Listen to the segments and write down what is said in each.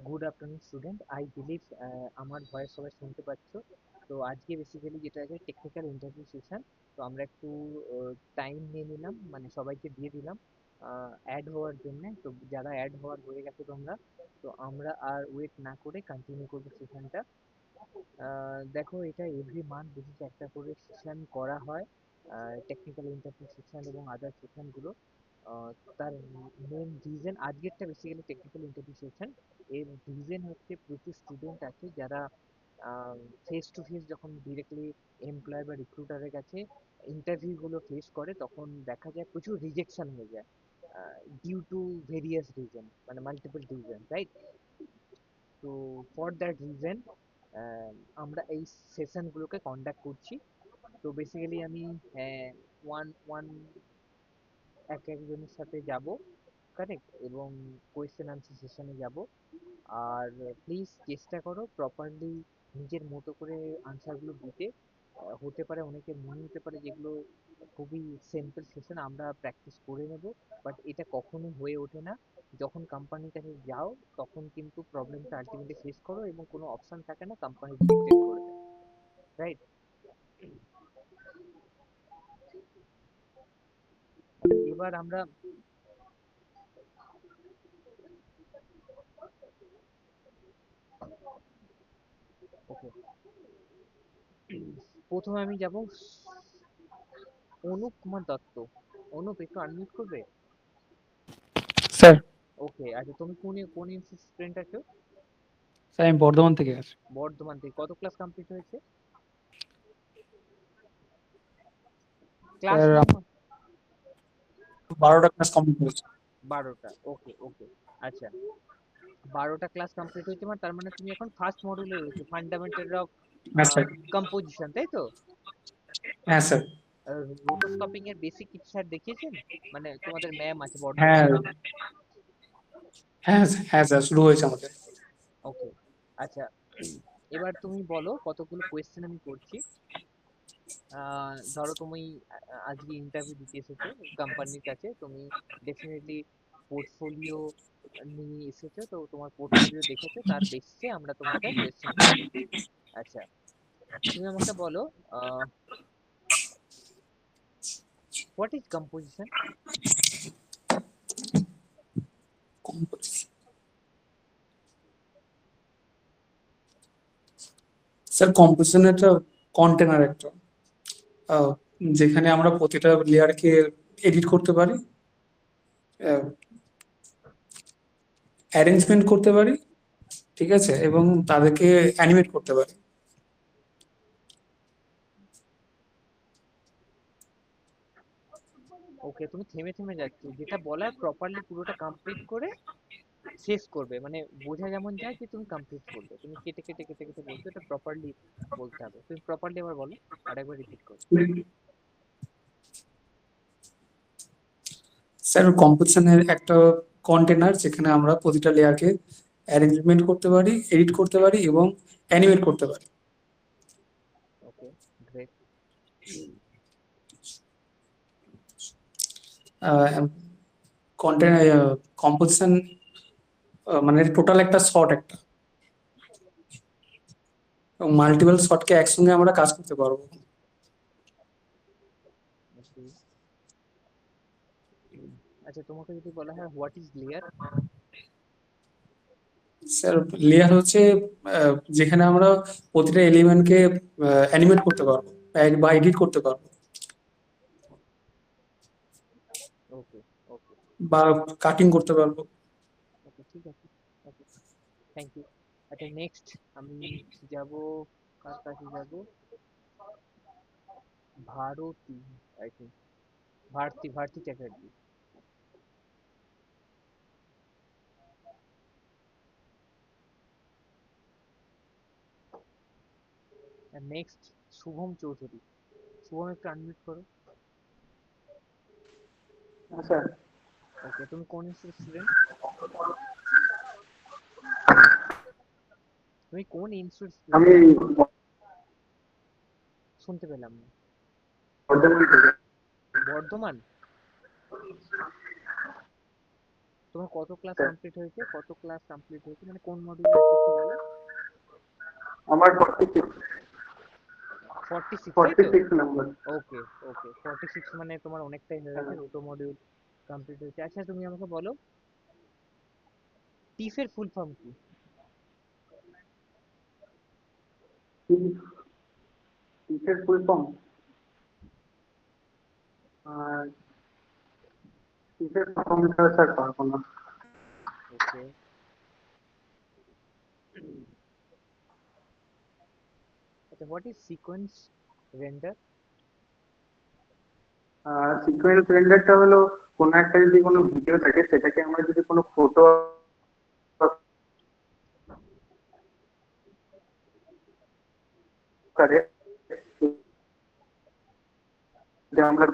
Good afternoon student, I believe আমার voice সবাই শুনতে পাচ্ছ। তো আজকে বেসিক্যালি যেটা আছে টেকনিক্যাল ইন্টারভিউ সেশন। তো আমরা একটু টাইম নিয়ে নিলাম, মানে সবাইকে দিয়ে দিলাম অ্যাড হওয়ার জন্য। তো যারা অ্যাড হওয়ার হয়ে গেছে তোমরা, তো আমরা আর ওয়েট না করে কন্টিনিউ করবো সেশনটা। দেখো, এটা এভরি মান্থ বেসিসে একটা করে সেশন করা হয়, টেকনিক্যাল ইন্টারভিউ সেশন এবং আদার সেশনগুলো। তার মেন রিজন আজকেরটা বেসিক্যালি টেকনিক্যাল ইন্টারভিউ সেশন। এর রিজন হচ্ছে প্রচুর স্টুডেন্ট আছে যারা ফেস টু ফেস যখন ডিরেক্টলি এমপ্লয়ার বা রিক্রুটারের কাছে ইন্টারভিউগুলো ফেস করে, তখন দেখা যায় প্রচুর রিজেকশন হয়ে যায় ডিউ টু ভেরিয়াস রিজন, মানে মাল্টিপল রিজন, রাইট? তো ফর দ্যাট রিজন আমরা এই সেশনগুলোকে কন্ডাক্ট করছি। তো বেসিক্যালি আমি ওয়ান ওয়ান একজনের সাথে যাব, কারেক্ট, এবং কোয়েশ্চেন আনসার সেশনে যাব। আর প্লিজ চেষ্টা করো প্রপারলি নিজের মতো করে আনসারগুলো দিতে। হতে পারে অনেকের মনে হতে পারে যেগুলো খুবই সিম্পল সেশন, আমরা প্র্যাকটিস করে নেব, বাট এটা কখনো হয়ে ওঠে না। যখন কোম্পানির কাছে যাও তখন কিন্তু প্রবলেমটা আলটিমেটলি ফেস করো এবং কোনো অপশন থাকে না, কোম্পানি রিজেক্টেড করে দেয়, রাইট? এবার আমরা ওকে, প্রথমে আমি যাব অনুপ কুমার দত্ত। অনুপ, একটু আনমিউট করবে? স্যার। ওকে, আচ্ছা, তুমি কোন কোন স্টুডেন্ট আছো? স্যার আমি বর্ধমান থেকে আছি। বর্ধমান থেকে। কত ক্লাস কমপ্লিট হয়েছে? ক্লাস স্যার নম্বর? 12টা ক্লাস কমপ্লিট হয়েছে। 12টা। ওকে ওকে, আচ্ছা, 12টা ক্লাস কমপ্লিট হয়েছে, মানে তার মানে তুমি এখন ফার্স্ট মডিউলে রয়েছে, ফান্ডামেন্টাল অফ হ্যাঁ স্যার। কম্পোজিশন, তাই তো? হ্যাঁ স্যার। রোটোস্কোপিং এর বেসিক কিছু স্যার দেখিয়েছেন? মানে তোমাদের ম্যাম আছে হ্যাঁ বর্ধমানে। হ্যাঁ হ্যাঁ স্যার, শুরু হয়েছে আমাদের। ওকে, আচ্ছা, এবার তুমি বলো, কতগুলো কোয়েশ্চেন আমি করছি। ধরো তুমি আজকে ইন্টারভিউ দিতে এসেছো কোম্পানির কাছে, তুমি ডেফিনেটলি পোর্টফোলিও নিয়ে এসেছো, তো তোমার পোর্টফোলিও দেখেছো, তার বেসিসে আমরা তোমাকে কোয়েশ্চেন করবো। আচ্ছা, তুমি আমাকে বলো, what is composition? Sir composition একটা কন্টেনার একটা, আহ, যেখানে আমরা প্রতিটা লেয়ারকে এডিট করতে পারি, অ্যারেঞ্জমেন্ট করতে পারি, ঠিক আছে, এবং তাদেরকে অ্যানিমেট করতে পারি। ওকে, তুমি থেমে থেমে যাচ্ছ, যেটা বলার প্রপারলি পুরোটা কমপ্লিট করে শেষ করবে, মানে বোঝা যেমন যায় যে তুমি কমপ্লিট করবে, তুমি কেটে কেটে কেটে কেটে বলছো, এটা প্রপারলি বলতে হবে। তুমি প্রপারলি আবার বলো, আরেকবার রিপিট করো। স্যার কম্পোজিশনের একটা কন্টেনার যেখানে আমরা প্রতিটা লেয়ারকে অ্যারেঞ্জমেন্ট করতে পারি, এডিট করতে পারি এবং অ্যানিমেট করতে পারি। ওকে, গ্রেট। কন্টেন্ট কম্পোজিশন মানে টোটাল একটা শট একটা, এবং মাল্টিপল শটকে একসঙ্গে আমরা কাজ করতে পারবো। আচ্ছা, তোমাকে যদি বলা হয় what is layer? Sir layer হচ্ছে যেখানে আমরা প্রতিটা এলিমেন্টকে অ্যানিমেট করতে পারবো বা এডিট করতে পারবো ওকে ওকে বা কাটিং করতে পারবো। ওকে, ঠিক আছে। Okay, thank you. আচ্ছা, নেক্সট আমি যাব, কার কাছে যাব? Bharati, I think, Bharati, Bharati Chatterjee. Next Shubham Chowdhury. Shubham, একটু আনমিউট করো। স্যার ওকে, তুমি কোন ইনস্টিটিউট স্টুডেন্ট? তুমি কোন ইনস্টিটিউট আমি স্টুডেন্ট? শুনতে পেলাম না। বর্ধমান থেকে। বর্ধমান? তোমার কত ক্লাস কমপ্লিট হয়েছে, কত ক্লাস কমপ্লিট হয়েছে, মানে কোন মডিউলে আছে একটু বলো। আমার 46। 46, তাই তো? 46 নাম্বার। ওকে, ওকে, 46 মানে তোমার অনেকটাই হয়ে গেছে, দুটো মডিউল কমপ্লিট হয়েছে। আচ্ছা তুমি আমাকে বলো, টিফের ফুল ফর্ম কি? টিসের ফুল ফর্ম, টিসের ফুল ফর্ম স্যার পারবো না। ওকে। আচ্ছা, what is sequence render? Sequence রেন্ডারটা হলো কোনো একটা যদি কোনো ভিডিও থাকে সেটাকে আমরা যদি কোনো ফটো আকারে যদি আমরা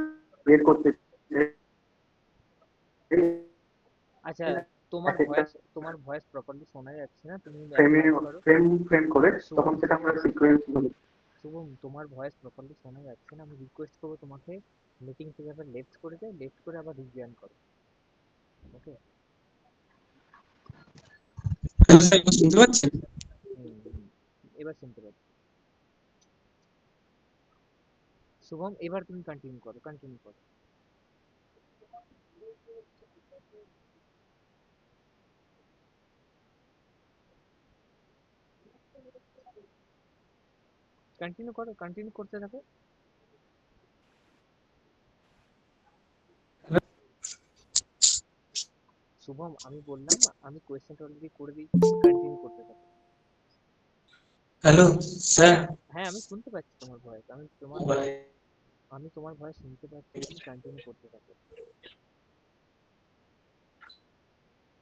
বের করতে চাই, আচ্ছা, তোমার এক একটা ভয়েস, তোমার ভয়েস প্রপারলি শোনা যাচ্ছে না, তুমি এক ফ্রেমে কাজ করো। ফ্রেম ফ্রেম করে তখন শুভম, সেটা আমরা সিকোয়েন্স বলি। শুভম, তোমার ভয়েস প্রপারলি শোনা যাচ্ছে না, আমি রিকোয়েস্ট করবো তোমাকে মিটিং থেকে আবার লেফট করে যাও, লেফট করে আবার রিজয়েন করো। ওকে। হ্যালো স্যার, এবার শুনতে পাচ্ছেন? হুম, হুম, এবার শুনতে পাচ্ছি। শুভম, এবার তুমি কন্টিনিউ করো, কন্টিনিউ করো। কন্টিনিউ করো, কন্টিনিউ করতে থাকো। শুভম, আমি বললাম, আমি কোয়েশ্চেনটা অলরেডি করে দিয়েছি, তুমি কন্টিনিউ করতে থাকো। Hello sir. হ্যাঁ, আমি শুনতে পাচ্ছি তোমার ভয়েস, আমি তোমার ভয়েস শুনতে পাচ্ছি, তুমি কন্টিনিউ করতে থাকো।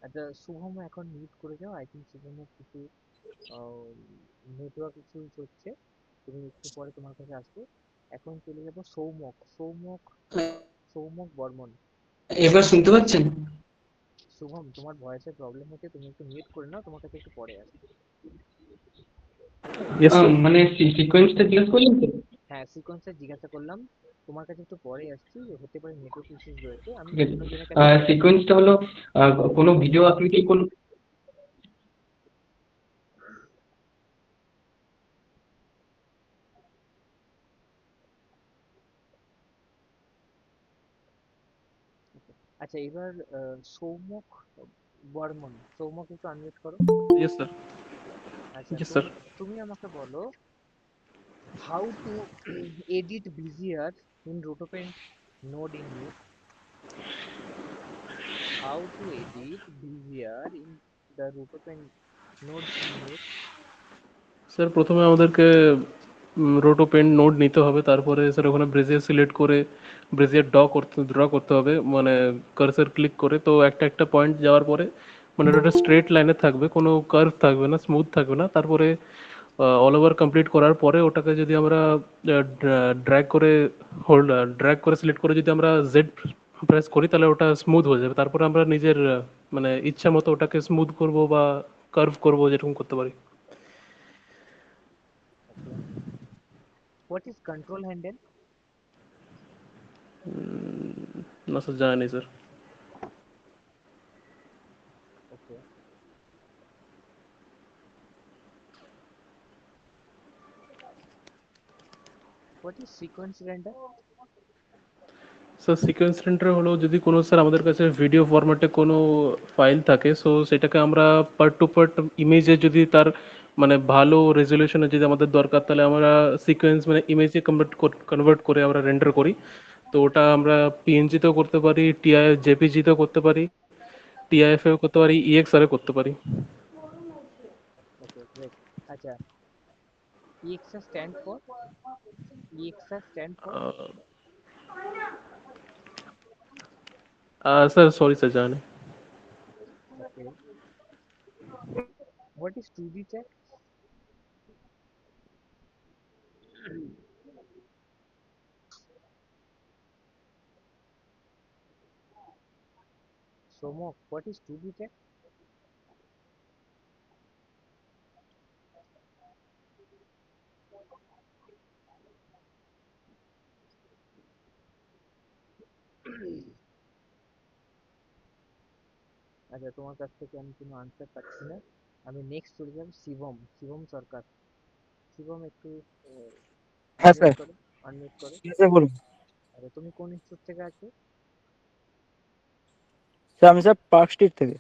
আচ্ছা শুভম, এখন মিউট করে যাও, আই থিঙ্ক শুভমের কিছু নেটওয়ার্ক ইস্যুস হচ্ছে, তুমি একটু পরে তোমার কাছে আসবে। এখন চলে যাবো সৌমক, সৌমক বর্মন। এবার শুনতে পাচ্ছেন? শুভম, তোমার ভয়েসের প্রবলেম হচ্ছে, তুমি একটু মিউট করে নাও, তোমার কাছে একটু পরে আসবে। Yes sir. মানে সিকোয়েন্সটা জিজ্ঞেস করলেন তো? হ্যাঁ, সিকোয়েন্সটা জিজ্ঞাসা করলাম, তোমার কাছে একটু পরে আসছি, হতে পারে নেটওয়ার্ক ইস্যুস রয়েছে, আমি ঠিক আছে। অন্যজনের কাছে চলে যাচ্ছি। সিকোয়েন্সটা হলো কোনো ভিডিও আকৃতি কোন। আচ্ছা এবার সৌমক বর্মন, সৌমক একটু আনমিউট করো। Yes sir. আচ্ছা ইয়েস স্যার। তুমি তুমি আমাকে বলো, how to edit bezier in rotopaint node in Nuke? How to edit Bezier in the Rotopen node in Nuke? Sir প্রথমে আমাদেরকে রোটোপেন নোড নিতে হবে, তারপরে স্যার ওখানে ব্রেজিয়ার সিলেক্ট করে ব্রেজিয়ার ড্র করতে হবে, মানে কার্সার ক্লিক করে। তো একটা একটা পয়েন্ট যাওয়ার পরে মানে ওটা স্ট্রেট লাইনে থাকবে, কোনো কার্ভ থাকবে না, স্মুথ থাকবে না। তারপরে অল ওভার কমপ্লিট করার পরে ওটাকে যদি আমরা ড্র্যাগ করে ড্র্যাগ করে সিলেক্ট করে যদি আমরা জেড প্রেস করি তাহলে ওটা স্মুথ হয়ে যাবে। তারপরে আমরা নিজের মানে ইচ্ছা মতো ওটাকে স্মুথ করব বা কার্ভ করব, যেরকম করতে পারি। Okay. What is control handle? না স্যার, জানা নেই sir. Okay. What is sequence render? Sir sequence render হলো যদি কোনো স্যার আমাদের কাছে ভিডিও ফরম্যাটে কোনো ফাইল থাকে, সো সেটাকে আমরা পার্ট টু পার্ট ইমেজে যদি তার মানে ভালো রেজলিউশনে যদি আমাদের দরকার, তাহলে আমরা সিকোয়েন্স মানে ইমেজে কনভার্ট করে আমরা রেন্ডার করি। তো ওটা আমরা পিএনজিতেও করতে পারি, জেপিজিতেও করতে পারি, টিআইএফেও করতে পারি, ইএক্সআরও করতে পারি। Okay, great. আচ্ছা, EXA stand for? EXA stand for? Sir sorry sir, জানি। Okay. What is 2D check? Somok, what is 2D check? আচ্ছা, তোমার কাছ থেকে আমি কোনো আনসার পাচ্ছি না। আমি নেক্সট চলে যাব শিবম, শিবম সরকার। শিবম একটু হ্যাঁ আনমিউট স্যার। করো, আনমিউট করো। হ্যাঁ স্যার বলুন। আচ্ছা, তুমি কোন ইনস্টিটিউট থেকে আছো? স্যার আমি স্যার পার্ক স্ট্রিট থেকে,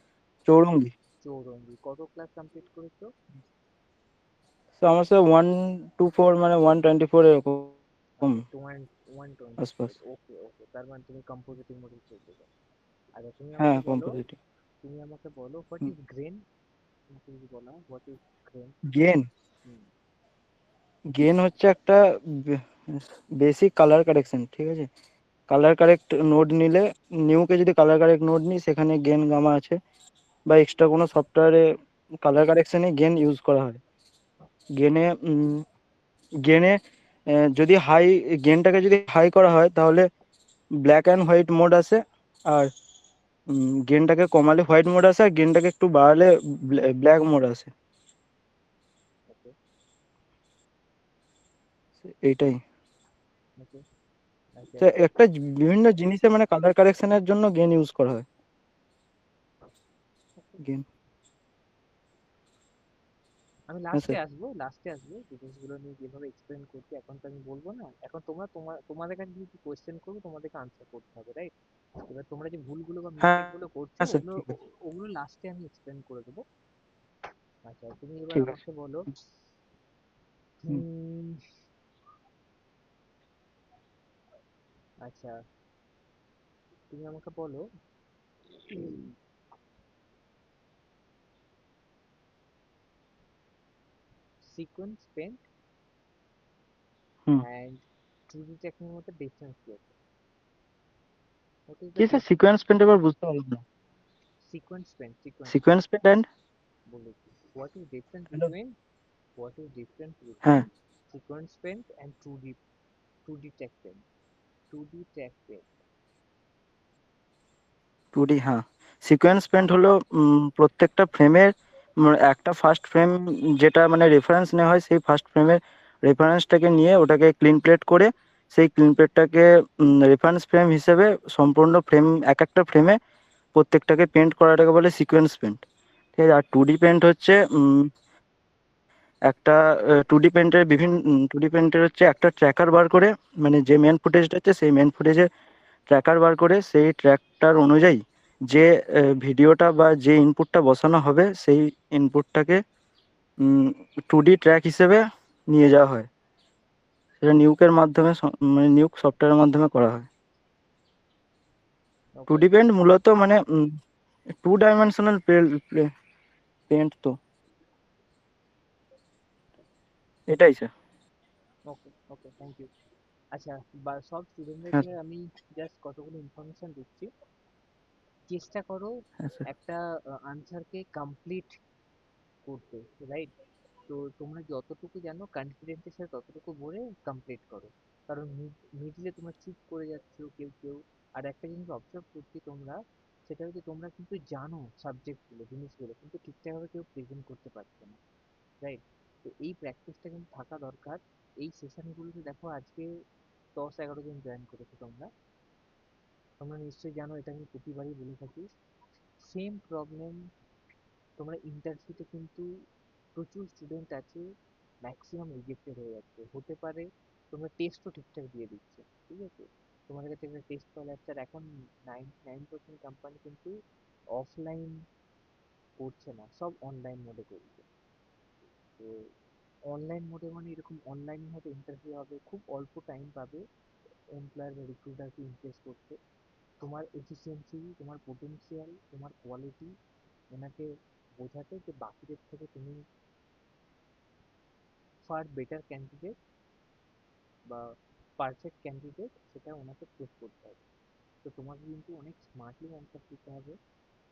চৌরঙ্গি। চৌরঙ্গি। কত ক্লাস কমপ্লিট করেছো? স্যার আমার স্যার 124 মানে 124 এরকম আচ্ছা, 124। আশপাশ। ওকে ওকে, তার মানে তুমি কম্পোজিটিং মডেল চলতে চাও। আচ্ছা, হ্যাঁ কম্পোজিটিভ। তুমি আমাকে বলো হোয়াট ইজ গ্রেন। তোমাকে যদি বলা হয় what is grain. Gain. Hmm. Gain হচ্ছে একটা বেসিক কালার কারেকশন, ঠিক আছে। কালার কারেক্ট নোড নিলে, নিউকে যদি কালার কারেক্ট নোড নিই সেখানে গেন গামা আছে, বা এক্সট্রা কোনো সফটওয়্যারে কালার কারেকশনে গেন ইউজ করা হয়। গেনে গেনে যদি গেনটাকে যদি হাই করা হয় তাহলে ব্ল্যাক অ্যান্ড হোয়াইট মোড আসে, আর গেনটাকে কমালে হোয়াইট মোড আসে, আর গেনটাকে একটু বাড়ালে ব্ল্যাক মোড আসে। ওকে এইটাই। ওকে। আচ্ছা, তো একটা বিভিন্ন জিনিসে মানে কালার কারেকশনের জন্য গেন ইউজ করা হয়। গেন। আমি হ্যাঁ লাস্টে স্যার। আসবো, জিনিসগুলো নিয়ে যেভাবে এক্সপ্লেন করছি, এখন তো আমি বলবো না। এখন তোমাদের কাছে কিছু কোয়েশ্চেন করবো, তোমাদেরকে আনসার করতে হবে, রাইট? এবার তোমরা যে ভুলগুলো বা হ্যাঁ মিস্টেক গুলো করছো, হ্যাঁ স্যার ওগুলো ঠিক আছে। ওগুলো লাস্টে আমি এক্সপ্লেন করে দেবো। আচ্ছা, তুমি এবার ঠিক আছে। আমাকে বলো। হুম। হুম, আচ্ছা, তুমি আমাকে বলো sequence paint hmm. And 2D টেকনিকের মধ্যে ডিফারেন্স কি আছে? হোয়াট ইজ দ্য কি স্যার সিকোয়েন্স পেন্ট এবার বুঝতে পারলাম না। Sequence paint sequence paint and. বলেছি। What is difference hello. Between what is difference হ্যাঁ। between sequence paint and 2D tech paint? 2D tech paint. 2D, হ্যাঁ। সিকোয়েন্স পেন্ট হলো প্রত্যেকটা ফ্রেমের একটা ফার্স্ট ফ্রেম, যেটা মানে রেফারেন্স নেওয়া হয়, সেই ফার্স্ট ফ্রেমের রেফারেন্সটাকে নিয়ে ওটাকে ক্লিন প্লেট করে সেই ক্লিন প্লেটটাকে রেফারেন্স ফ্রেম হিসেবে সম্পূর্ণ ফ্রেম, এক একটা ফ্রেমে প্রত্যেকটাকে পেন্ট করাটাকে বলে সিকোয়েন্স পেন্ট, ঠিক আছে। আর 2D পেন্ট হচ্ছে একটা 2D পেন্টের হচ্ছে একটা ট্র্যাকার বার করে, মানে যে মেন ফুটেজটা হচ্ছে সেই মেন ফুটেজের ট্র্যাকার বার করে সেই ট্র্যাকটার অনুযায়ী যে ভিডিওটা বা যে ইনপুটটা বসানো হবে সেই ইনপুটটাকে 2D ট্র্যাক হিসেবে নিয়ে যাওয়া হয়। সেটা নিউকের মাধ্যমে মানে নিউক সফটওয়্যারের মাধ্যমে করা হয়। Okay, 2D পেন্ট মূলত মানে 2 ডাইমেনশনাল পেন্ট, তো এটাই স্যার। okay, thank you. আচ্ছা, বা সব হ্যাঁ স্টুডেন্টদেরকে স্যার। আমি জাস্ট কতগুলো ইনফরমেশন দিচ্ছি। চেষ্টা করো হ্যাঁ স্যার। একটা আনসারকে কমপ্লিট করতে, রাইট? তো তোমরা যতটুকু জানো কনফিডেন্সের সাথে ততটুকু বলে কমপ্লিট করো। কারণ মিডলে তোমরা চুপ করে যাচ্ছো কেউ কেউ। আর একটা জিনিস অবজার্ভ করছি তোমরা, সেটা হচ্ছে তোমরা কিন্তু জানো সাবজেক্টগুলো, জিনিসগুলো, কিন্তু ঠিকঠাকভাবে কেউ প্রেজেন্ট করতে পারছো না, রাইট? তো এই প্র্যাকটিসটা কিন্তু থাকা দরকার। এই সেশনগুলোতে দেখো আজকে 10-11 জন জয়েন করেছো তোমরা। তোমরা নিশ্চয়ই জানো, এটা আমি প্রতিবারই বলে থাকি। সেম প্রবলেম তোমরা ইন্টারভিউতে কিন্তু প্রচুর স্টুডেন্ট আছে, ম্যাক্সিমাম রিজেক্টেড হয়ে যাচ্ছে। হতে পারে তোমরা টেস্টও ঠিকঠাক দিয়ে দিচ্ছ, ঠিক আছে, তোমাদের কাছে একটা টেস্ট কল আসছে। আর এখন 99% কোম্পানি কিন্তু অফলাইন করছে না, সব অনলাইন মোডে করছে। তো অনলাইন মোডে মানে এরকম অনলাইন হবে, ইন্টারভিউ হবে, খুব অল্প টাইম পাবে এমপ্লয়ার বা রিক্রুটারকে ইমপ্রেস করতে। তোমার এফিসিয়েন্সি, তোমার পোটেনশিয়াল, তোমার কোয়ালিটি ওনাকে বোঝাতে যে বাকিদের থেকে তুমি ফার বেটার ক্যান্ডিডেট বা পারফেক্ট ক্যান্ডিডেট, সেটা ওনাকে প্রুভ করতে হবে। তো তোমাকে কিন্তু অনেক স্মার্টলি অ্যান্সার দিতে হবে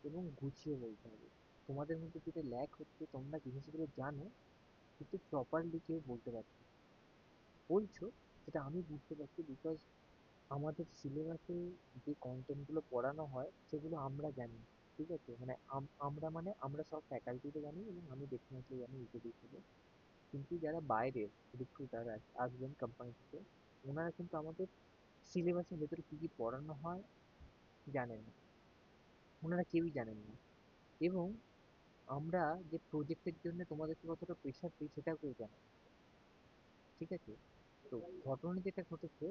এবং গুছিয়ে বলতে হবে। তোমাদের মধ্যে যেটা ল্যাক হচ্ছে, তোমরা জিনিসগুলো জানো কিন্তু প্রপারলি কেউ বলতে পারছো না। বলছো, সেটা আমি বুঝতে পারছি, বিকজ আমাদের সিলেবাসে যে কন্টেন্টগুলো পড়ানো হয় সেগুলো আমরা জানি, ঠিক আছে। মানে আমরা সব ফ্যাকাল্টিতে জানি এবং আমি ডেফিনেটলি জানি ইউটিউব থেকে। কিন্তু যারা বাইরের রিক্রুটার আসবেন কোম্পানি থেকে, ওনারা কিন্তু আমাদের সিলেবাসের ভেতরে কি কি পড়ানো হয় জানেন না, ওনারা কেউই জানেন না। এবং আমরা যে প্রজেক্টের জন্য তোমাদেরকে কতটা প্রেশার দিই সেটাও কেউ জানে না, ঠিক আছে? তো ঘটনা যেটা ঘটেছে,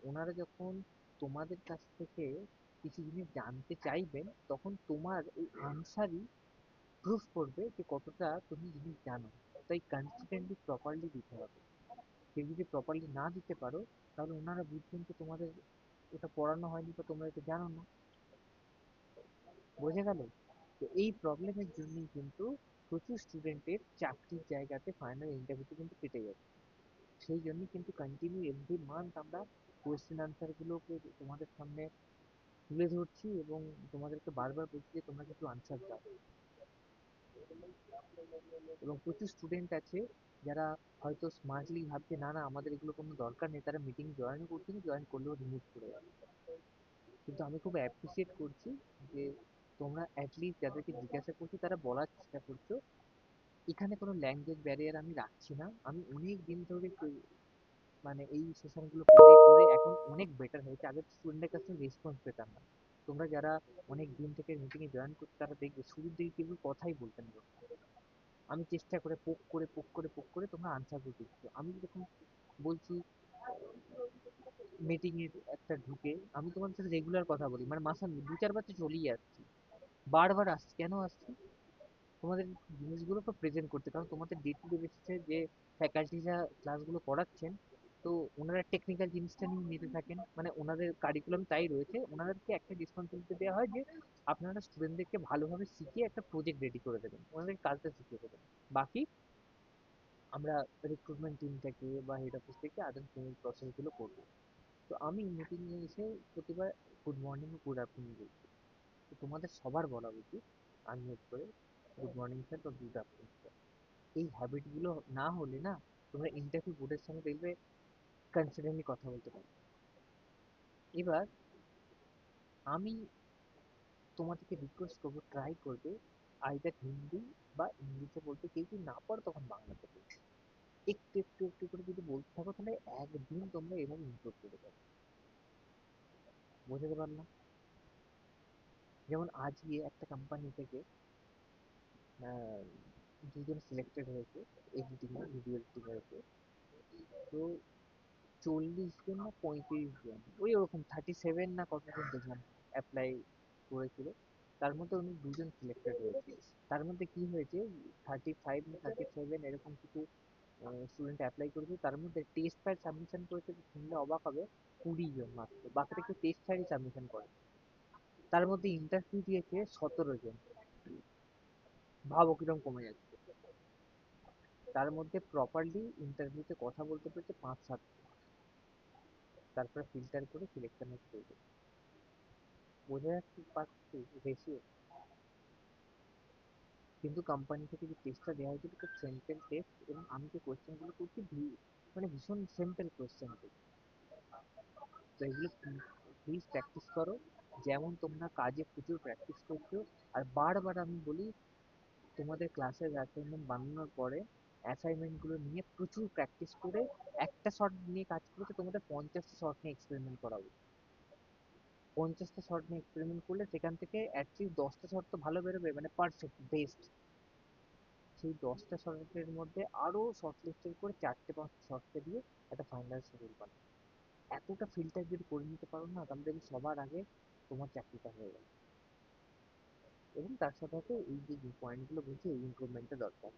ওনারা যখন তোমাদের কাছ থেকে কিছু জিনিস জানতে চাইবেন তখন তোমার এই আনসারই প্রুফ করবে যে কতটা তুমি জিনিস জানো। তাই কনসিস্টেন্টলি প্রপারলি দিতে হবে। কেউ যদি প্রপারলি না দিতে পারো তাহলে ওনারা বুঝবেন যে তোমাদের ওটা পড়ানো হয়নি বা তোমরা এটা জানো না। বোঝা গেল? তো এই প্রবলেমের জন্যই কিন্তু প্রচুর স্টুডেন্টের চাকরির জায়গাতে ফাইনাল ইন্টারভিউতে কিন্তু কেটে যাচ্ছে। সেই জন্যই কিন্তু কন্টিনিউ এভরি মান্থ আমরা কোয়েশ্চেন আনসার গুলোকে তোমাদের সামনে তুলে ধরছি এবং তোমাদেরকে বারবার বলছি যে তোমরা কিন্তু আনসার দাও। এবং প্রচুর স্টুডেন্ট আছে যারা হয়তো স্মার্টলি ভাবছে না না আমাদের এগুলো কোনো দরকার নেই, তারা মিটিং জয়েনও করছে না, জয়েন করলেও রিমুভ করে যাবে। কিন্তু আমি খুব অ্যাপ্রিসিয়েট করছি যে তোমরা অ্যাটলিস্ট যাদেরকে জিজ্ঞাসা করছি তারা বলার চেষ্টা করছো। এখানে কোনো ল্যাঙ্গুয়েজ ব্যারিয়ার আমি রাখছি না। আমি অনেক দিন ধরে মানে এই সেশনগুলো করে করে এখন অনেক বেটার হয়েছে। আগে স্টুডেন্টের কাছে রেসপন্স পেতাম না। তোমরা যারা অনেক দিন থেকে মিটিংয়ে জয়েন করছো তারা দেখবে শুরুর দিকে কেউ কথাই বলতেন না। আমি চেষ্টা করে পোক করে তোমরা আনসার করে দিচ্ছ। আমি যখন বলছি মিটিং এর একটা ঢুকে আমি তোমার সাথে রেগুলার কথা বলি, মানে মাসে 2-4 বার তো চলেই আসছি, বারবার আসছি। কেন আসছি? তোমাদের জিনিসগুলোকে প্রেজেন্ট করতে। কারণ তোমাদের ডে টু ডে বেসিসে যে ফ্যাকাল্টিরা ক্লাসগুলো করাচ্ছেন, তো ওনারা টেকনিক্যাল জিনিসটা নিয়ে নিতে থাকেন, মানে ওনাদের কারিকুলাম তাই রয়েছে। ওনাদেরকে একটা রেসপন্সিবিলিটি দেওয়া হয় যে আপনারা স্টুডেন্টদেরকে ভালোভাবে শিখিয়ে একটা প্রজেক্ট রেডি করে দেবেন, ওনাদের কাজটা শিখিয়ে দেবেন। বাকি আমরা রিক্রুটমেন্ট টিম থেকে বা হেড অফিস থেকে আদার্স প্রসেসগুলো করবো। তো আমি মিটিংয়ে এসে প্রতিবার গুড মর্নিং ও গুড আফটারনুন বলছি। তো তোমাদের সবার বলা উচিত আনমিউট করে গুড মর্নিং স্যার বা গুড আফটারনুন স্যার। এই হ্যাবিটগুলো না হলে না তোমরা ইন্টারভিউ বোর্ডের সঙ্গে দেখবে কনফিডেন্টলি কথা বলতে পারো। এবার আমি তোমাদেরকে রিকোয়েস্ট করবো, ট্রাই করবে আইদার হিন্দি বা ইংলিশে বলতে। কেউ যদি না পারো তখন বাংলাতে বলবে। একটু একটু একটু করে যদি বলতে থাকো তাহলে একদিন তোমরা এভাবে ইমপ্রুভ করে যাবে। বুঝতে পারলাম? যেমন আজকে একটা কোম্পানি থেকে আহ, দুজন সিলেক্টেড হয়েছে এডিটিং এ, ভিডিও এডিটিং এর উপর। তো 40 জন না 35 জন, ওই ওরকম 37 না কতজন দেখলাম অ্যাপ্লাই করেছিল। তার মধ্যে উনি দুজন সিলেক্টেড হয়েছে। তার মধ্যে কি হয়েছে, 35 না 37 এরকম কিছু স্টুডেন্ট অ্যাপ্লাই করেছে। তার মধ্যে টেস্ট ফাইল সাবমিশন করেছে, শুনলে অবাক হবে, 20 জন মাত্র। বাকিটা কেউ টেস্ট ফাইল সাবমিশন করে। তার মধ্যে ইন্টারভিউ দিয়েছে 17 জন। ভাবো কিরকম কমে যাচ্ছে। তার মধ্যে প্রপারলি ইন্টারভিউতে কথা বলতে পেরেছে 5-7। তারপরে ফিল্টার করে সিলেকশন হচ্ছে। বোঝা যাচ্ছে পাচ্ছি রেশিও। কিন্তু কোম্পানি থেকে যে টেস্টটা দেওয়া হয়েছিল খুব সিম্পল টেস্ট, এবং আমি যে কোয়েশ্চেনগুলো করছি মানে ভীষণ সিম্পল কোয়েশ্চেন। তো এগুলো প্লিজ প্র্যাকটিস করো, যেমন তোমরা কাজে প্রচুর প্র্যাকটিস করছো। আর বারবার আমি বলি তোমাদের ক্লাসের অ্যাসাইনমেন্ট বানানোর পরে অ্যাসাইনমেন্টগুলো নিয়ে প্রচুর প্র্যাকটিস করে একটা শর্ট নিয়ে কাজ করতে তোমাদের 50টা শর্ট নিয়ে এক্সপেরিমেন্ট করা উচিত। 50টা শর্ট নিয়ে এক্সপেরিমেন্ট করলে সেখান থেকে অ্যাটলিস্ট 10টা শর্ট তো ভালো বেরোবে, মানে পারফেক্ট বেস্ট। সেই 10টা শর্টের মধ্যে আরো শর্ট লিস্টেড করে 4টে-5টে শর্টকে দিয়ে একটা ফাইনাল শিডিউল বানাবে। এতটা ফিল্টার যদি করে নিতে পারো না তাহলে দেখবে সবার আগে তোমার চাকরিটা হয়ে গেল। এবং তার সাথে সাথে এই যে পয়েন্টগুলো বলছি এই ইমপ্রুভমেন্টটা দরকার।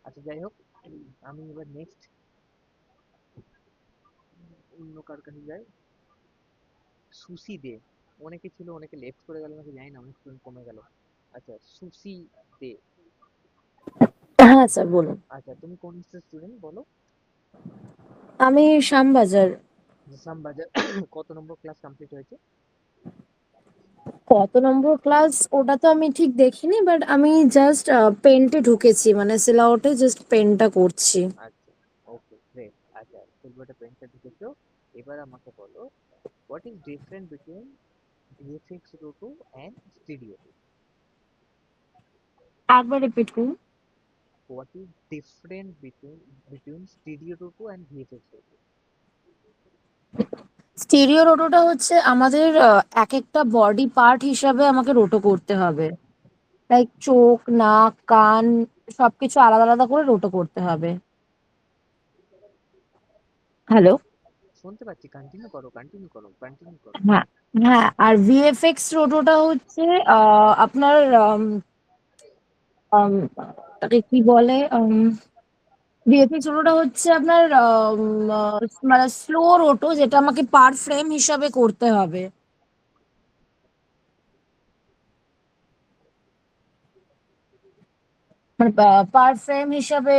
আচ্ছা যাই হোক, আমি এবার নেক্সট অন্য কার কাছে যাই। সুসি দে, অনেকে ছিল, অনেকে লেফট করে গেল নাকি জানি না, অনেক স্টুডেন্ট কমে গেল। আচ্ছা সুসি দে, হ্যাঁ স্যার বলুন। আচ্ছা তুমি কোন স্টুডেন্ট বলো? আমি শ্যামবাজার। বাজার। কত নম্বর ক্লাস কমপ্লিট হয়েছে? কত নম্বর ক্লাস ওটা তো আমি ঠিক দেখিনি, বাট আমি জাস্ট পেন্টে ঢুকেছি, মানে সিলাউটে জাস্ট পেনটা করছি। আচ্ছা, ওকে গ্রেট। আচ্ছা সিলভারটা পেন্টটা ঢুকেছো। এবার আমাকে বলো, what is different between VFX roto and studio? একবার রিপিট করুন। What is different between studio roto and VFX roto? Stereo রোটোটা হচ্ছে আমাদের এক একটা বডি পার্ট হিসাবে আমাকে রোটো করতে হবে। লাইক চোখ, নাক, কান সবকিছু আলাদা আলাদা করে রোটো করতে হবে। হ্যালো? শুনতে পাচ্ছি, কন্টিনিউ করো, কন্টিনিউ করো, কন্টিনিউ করো। হ্যাঁ, হ্যাঁ। আর ভিএফএক্স রোটোটা হচ্ছে আপনার আম তাকে কি বলে? ভিএফএক্স রোটোটা হচ্ছে আপনার মানে স্লো রোটো, যেটা আমাকে পার ফ্রেম হিসাবে করতে হবে। মানে পার ফ্রেম হিসাবে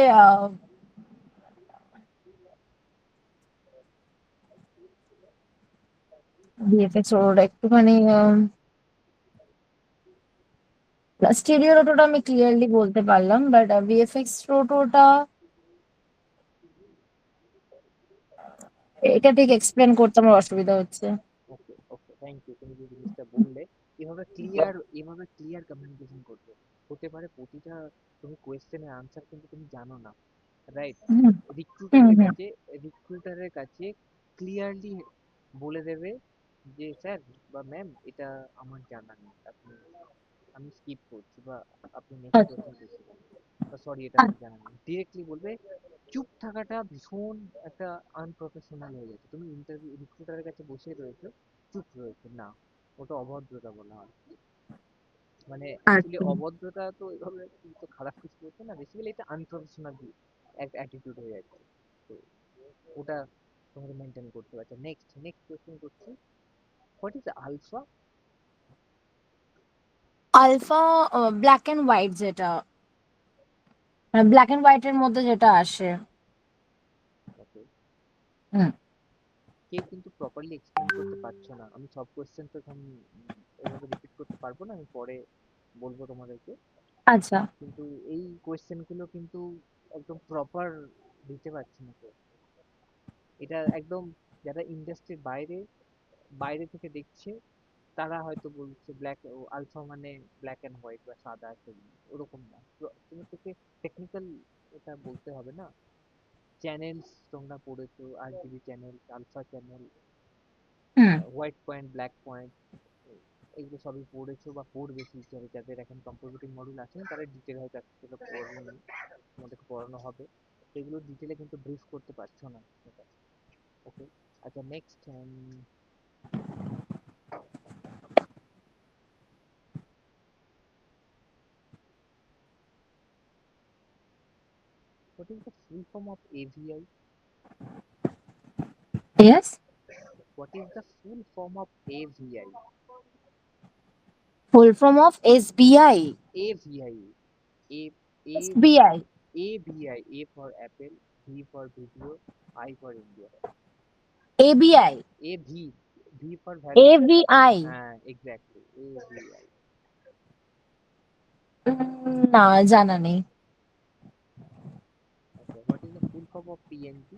ভিএফএক্স রোটোটা একটুখানি স্টেরিও রোটোটা আমি ক্লিয়ারলি বলতে পারলাম, বাট ভিএফএক্স রোটোটা এটা ঠিক এক্সপ্লেন করতে আমার অসুবিধা হচ্ছে। ওকে, ওকে, থ্যাংক ইউ। তুমি যে জিনিসটা বললে, এভাবে ক্লিয়ার কমিউনিকেশন করবে। হতে পারে প্রতিটা তুমি কোয়েশ্চেনের আনসার কিন্তু তুমি জানো না, রাইট? হুম, হুম, রিক্রুটারের হুম। কাছে রিক্রুটারের কাছে ক্লিয়ারলি বলে দেবে যে স্যার বা ম্যাম, এটা আমার জানা নেই, আমি স্কিপ করছি, বা আপনি নেক্সট আচ্ছা, কোয়েশ্চেন করছিলেন, বা সরি এটা আচ্ছা। আমার জানা নেই, ডিরেক্টলি বলবে। চুপ থাকাটা ভীষণ একটা আনপ্রফেশনাল হয়ে যাচ্ছে। তুমি ইন্টারভিউ রিক্রুটারের কাছে বসে রয়েছো, চুপ রয়েছে না, ওটা অভদ্রতা বলা হয়। মানে অ্যাকচুয়ালি আচ্ছা। অভদ্রতা তো এভাবে তো খারাপ কিছু বলছে না, বেসিক্যালি এটা আনপ্রফেশনাল একটা অ্যাটিটিউড হয়ে যাচ্ছে। তো ওটা তোমাকে মেনটেন করতে পারছে। নেক্সট নেক্সট কোয়েশ্চেন করছি, what is alpha? Alpha black and white, যেটা ব্ল্যাক এন্ড হোয়াইট এর মধ্যে যেটা আসে। ওকে, হুম। কেউ কিন্তু প্রপারলি এক্সপ্লেন করতে পারছো না। আমি সব কোয়েশ্চেন তো এখন এভাবে রিপিট করতে পারবো না, আমি পরে বলবো তোমাদেরকে। আচ্ছা। কিন্তু এই কোয়েশ্চেন গুলো কিন্তু একদম প্রপার দিতে পারছি না তো। এটা একদম যারা ইন্ডাস্ট্রির বাইরে বাইরে থেকে দেখছে, তারা হয়তো বলছে ব্ল্যাক আলফা মানে ব্ল্যাক এন্ড হোয়াইট বা সাদা সেগুলো, ওরকম না। তুমি তোকে টেকনিক্যাল এটা বলতে হবে না। চ্যানেলস তোমরা পড়েছো, আরজিবি চ্যানেল, আলফা চ্যানেল, হুম। হোয়াইট পয়েন্ট, ব্ল্যাক পয়েন্ট, এগুলো সবই পড়েছো বা পড়বে ফিউচারে। যাদের এখন কম্পিউটিং মডিউল আছে না, তারা ডিটেল হয়তো এগুলো পড়ানো, তোমাদেরকে পড়ানো হবে। তো এগুলো ডিটেলে কিন্তু ব্রিফ করতে পারছো না এটা। ওকে, আচ্ছা next, what is the full form of AVI? Yes. What is the full form of AVI? Full form of SBI. AVI. A A SBI. AVI. A for Apple, V for video, I for India. ABI. V for value. AVI. Exactly. AVI. না, জানা নেই। Okay. What is the full form of PNG?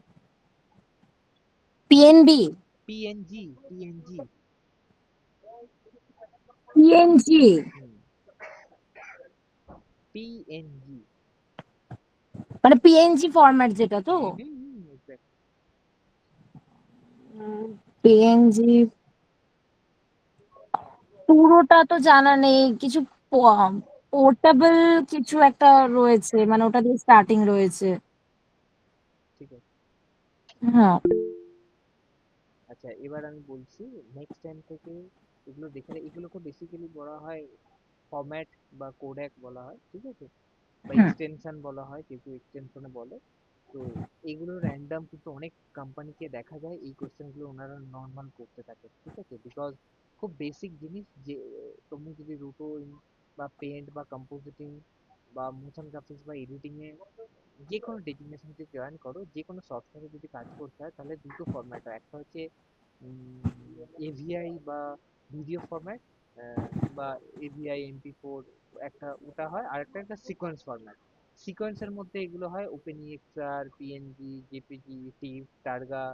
PNB. PNG. PNG. Hmm. PNG. মানে PNG format যেটা তো। Exactly. PNG পুরোটা তো জানা নেই, কিছু পোর্টেবল কিছু একটা রয়েছে, মানে ওটা দিয়ে স্টার্টিং রয়েছে। ঠিক আছে। হ্যাঁ। আচ্ছা, এবার আমি বলছি, নেক্সট টাইম থেকে এগুলো দেখে, এগুলোকে বেসিক্যালি বলা হয় ফরম্যাট বা কোডেক বলা হয়, ঠিক আছে? বা হুম, এক্সটেনশন বলা হয়, কেউ কেউ এক্সটেনশনে বলে। তো এগুলো র্যান্ডম, কিন্তু অনেক কোম্পানিকে দেখা যায় এই কোশ্চেনগুলো ওনারা নর্মাল করতে থাকে, ঠিক আছে? বিকজ খুব বেসিক জিনিস, যে তুমি যদি রুটোইন বা পেন্ট বা কম্পোজিটিং বা মোশন গ্রাফিক্স বা এডিটিং এ যে কোনো ডেজিগনেশন যদি জয়েন করো, যে কোনো সফটওয়্যারে যদি কাজ করতে হয়, তাহলে দুটো ফরম্যাট হয়। একটা হচ্ছে এভিআই বা ভিডিও ফরম্যাট, বা এভিআই এমপি4, একটা ওটা হয়। আর একটা সিকোয়েন্স ফরম্যাট। সিকোয়েন্সের মধ্যে এগুলো হয় ওপেন ইএক্সআর, পিএনজি, জেপিজি, টিফ, টার্গা,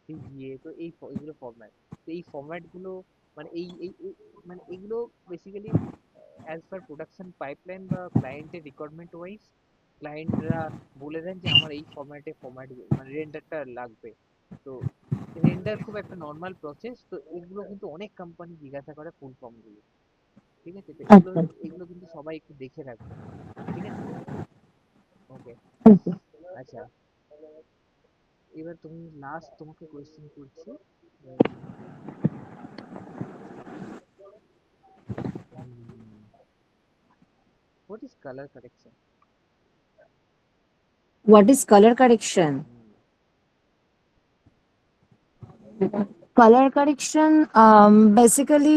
পিজিএ। তো এগুলো ফরম্যাট। তো এই ফরম্যাট গুলো মানে মানে এগুলো basically as per production pipeline বা ক্লায়েন্টের রিকোয়ারমেন্ট ওয়াইজ ক্লায়েন্টরা বলে দেন যে আমার এই ফরম্যাট মানে রেন্ডারটা লাগবে। তো রেন্ডার খুব একটা নর্মাল প্রসেস। তো এগুলো কিন্তু অনেক কোম্পানি জিজ্ঞাসা করে ফুল ফর্ম গুলো। ঠিক আছে? তো এগুলো আচ্ছা এগুলো কিন্তু সবাই একটু দেখে রাখবে, ঠিক আছে? ওকে। আচ্ছা। আচ্ছা, এবার তুমি লাস্ট তোমাকে কোয়েশ্চেন করছি। What is colour correction? What is colour correction? Colour correction basically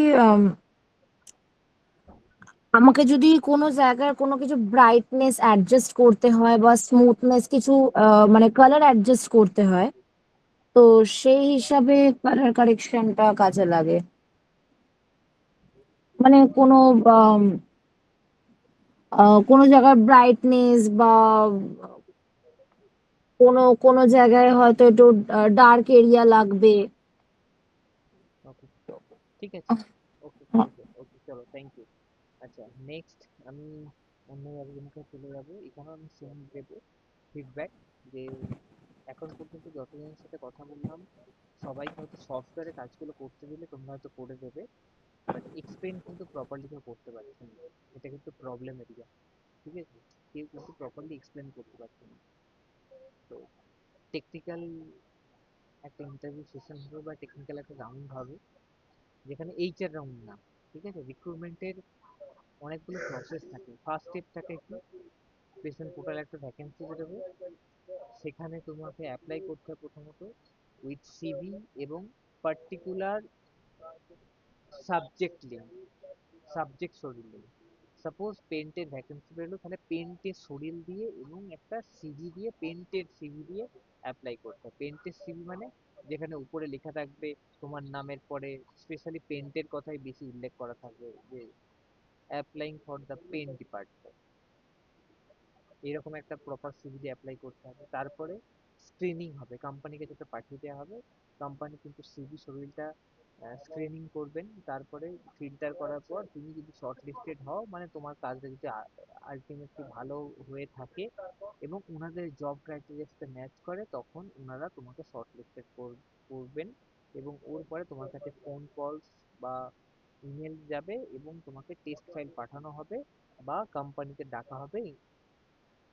আমাকে যদি কোনো জায়গার কোনো কিছু ব্রাইটনেস অ্যাডজাস্ট করতে হয় বা স্মুথনেস কিছু মানে কালার অ্যাডজাস্ট করতে হয়, তো সেই হিসাবে কালার কারেকশনটা কাজে লাগে। মানে কোনো আম, কোনো জায়গার ব্রাইটনেস বা কোনো কোনো জায়গায় হয়তো একটু ডার্ক এরিয়া লাগবে। ওকে, ঠিক আছে। ওকে ওকে ওকে, চলো, থ্যাংক ইউ। আচ্ছা, নেক্সট আমি অন্য একজনকে চলে যাবো। এখানেও আমি সেম দেবো ফিডব্যাক, যে এখন পর্যন্ত যতজনের সাথে কথা বললাম সবাইকে হয়তো সফটওয়্যারে কাজগুলো করতে দিলে তোমরা হয়তো করে দেবে, বাট এক্সপ্লেন কিন্তু প্রপারলি কেউ করতে পারছে না। এটা কিন্তু প্রবলেম এরিয়া, ঠিক আছে? কেউ কিন্তু প্রপারলি এক্সপ্লেন করতে পারছে না। তো টেকনিক্যাল একটা ইন্টারভিউ সেশন হবে বা টেকনিক্যাল একটা রাউন্ড হবে, যেখানে এইচআর রাউন্ড না, ঠিক আছে? রিক্রুটমেন্টের অনেকগুলো প্রসেস থাকে। ফার্স্ট স্টেপ থাকে কি, প্রেজেন্ট পোর্টালে একটা ভ্যাকেন্সি বেরোবে, সেখানে তোমাকে অ্যাপ্লাই করতে হবে প্রথমত উইথ সিভি এবং পার্টিকুলার সাবজেক্ট লিঙ্ক, সাবজেক্ট শরীর লিঙ্ক। সাপোজ পেন্টের ভ্যাকেন্সি বেরোলো, তাহলে পেন্টের শরীর দিয়ে এবং একটা সিভি দিয়ে, পেন্টের সিভি দিয়ে অ্যাপ্লাই করতে হবে। পেন্টের সিভি মানে যেখানে উপরে লেখা থাকবে তোমার নামের পরে স্পেশালি পেন্টের কথাই বেশি উল্লেখ করা থাকবে, যে applying for the paint department, এরকম একটা প্রপার সিভি দিয়ে অ্যাপ্লাই করতে হবে। তারপরে স্ক্রিনিং হবে, কোম্পানিকে যেটা পাঠিয়ে দেওয়া হবে, কোম্পানি কিন্তু সিভি শরীরটা স্ক্রিনিং করবেন। তারপরে ফিল্টার করার পর তুমি যদি শর্ট লিস্টেড হও, মানে তোমার কাজটা যদি আলটিমেটলি ভালো হয়ে থাকে এবং ওনাদের জব ক্রাইটেরিয়ার সাথে ম্যাচ করে, তখন ওনারা তোমাকে শর্ট লিস্টেড করবেন এবং ওর পরে তোমার কাছে ফোন কলস বা ইমেল যাবে এবং তোমাকে টেস্ট ফাইল পাঠানো হবে বা কোম্পানিতে ডাকা হবে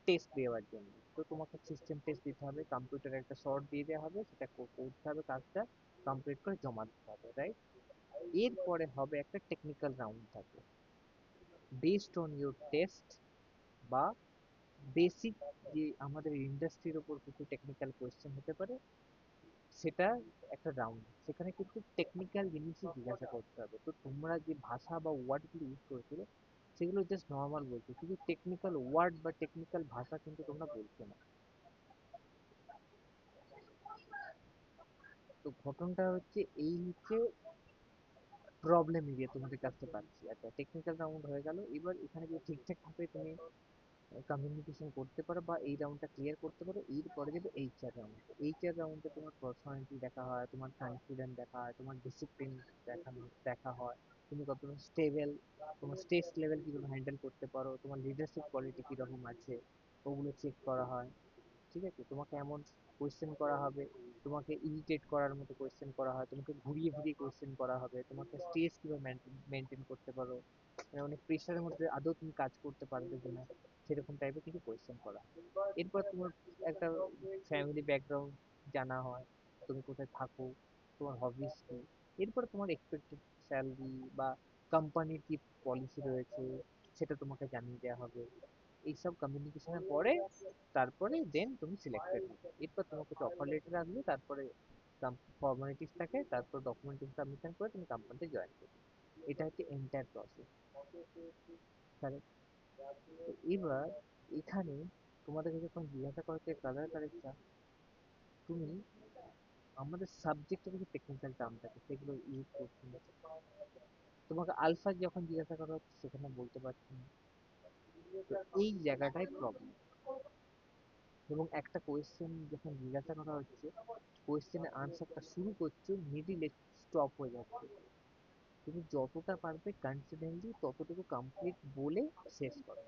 টেস্ট দেওয়ার জন্য। তো তোমাকে সিস্টেম টেস্ট দিতে হবে, কম্পিউটারে একটা শর্ট দিয়ে দেওয়া হবে, সেটা করতে হবে, কাজটা কমপ্লিট করে জমা দিতে হবে, রাইট? এরপরে হবে একটা টেকনিক্যাল রাউন্ড থাকে, বেসড অন ইউর টেস্ট বা বেসিক যে আমাদের ইন্ডাস্ট্রির উপর কিছু টেকনিক্যাল কোয়েশ্চেন হতে পারে, সেটা একটা রাউন্ড। সেখানে কিন্তু টেকনিক্যাল জিনিসই জিজ্ঞাসা করতে হবে। তো তোমরা যে ভাষা বা ওয়ার্ডগুলো ইউজ করেছিলে সেগুলো জাস্ট নর্মাল বলছো, কিন্তু টেকনিক্যাল ওয়ার্ড বা টেকনিক্যাল ভাষা কিন্তু তোমরা বলছো না। তো ঘটনাটা হচ্ছে এই, হচ্ছে প্রবলেম এরিয়া তোমাদের কাছে পাচ্ছি। আচ্ছা, টেকনিক্যাল রাউন্ড হয়ে গেল। এবার এখানে যদি ঠিকঠাক ভাবে তুমি কমিউনিকেশন করতে পারো বা এই রাউন্ডটা ক্লিয়ার করতে পারো, এরপরে যাবে এইচআর রাউন্ড। এইচআর রাউন্ডে তোমার পার্সোনালিটি দেখা হয়, তোমার কনফিডেন্স দেখা হয়, তোমার ডিসিপ্লিন দেখা হয়, তুমি কতটা স্টেবল, তোমার স্ট্রেস লেভেল কিভাবে হ্যান্ডেল করতে পারো, তোমার লিডারশিপ কোয়ালিটি কিরকম আছে, ওগুলো চেক করা হয়, ঠিক আছে? তোমাকে এমন কোয়েশ্চেন করা হবে, তোমাকে ইরিটেট করার মতো কোয়েশ্চেন করা হয়, তোমাকে ঘুরিয়ে ফিরিয়ে কোয়েশ্চেন করা হবে, তোমাকে স্ট্রেস কিভাবে মেনটেন করতে পারো, মানে অনেক প্রেশারের মধ্যে আদৌ তুমি কাজ করতে পারবে কিনা, সেরকম টাইপের কিছু কোয়েশ্চেন করা হয়। এরপর তোমার একটা ফ্যামিলি ব্যাকগ্রাউন্ড জানা হয়, তুমি কোথায় থাকো, তোমার হবিস কি, এরপর তোমার এক্সপেক্টেড স্যালারি বা কোম্পানির কি পলিসি রয়েছে সেটা তোমাকে জানিয়ে দেওয়া হবে। এইসব কমিউনিকেশনের পরে তারপরে দেন তুমি সিলেক্টেড হবে। এরপর তোমার কাছে অফার লেটার আসবে, তারপরে ফর্মালিটিস থাকে, তারপর ডকুমেন্টেশন সাবমিশন করে তুমি কোম্পানিতে জয়েন করবে। এটা হচ্ছে এন্টায়ার প্রসেস। তাহলে তো এবার এখানে তোমাদেরকে যখন জিজ্ঞাসা করা হচ্ছে কালার কারেকশন, তুমি আমাদের সাবজেক্টে কিছু টেকনিক্যাল টার্ম থাকে সেগুলো ইউজ করছি না। তোমাকে আলফা যখন জিজ্ঞাসা করা হচ্ছে সেখানে বলতে পারছি না। তো এই জায়গাটাই প্রবলেম। এবং একটা কোয়েশ্চেন যখন জিজ্ঞাসা করা হচ্ছে, কোয়েশ্চেনের আনসারটা শুরু করছো, মিডিলে স্টপ হয়ে যাচ্ছে। তুমি যতটা পারবে কনফিডেন্টলি ততটুকু কমপ্লিট বলে শেষ করো,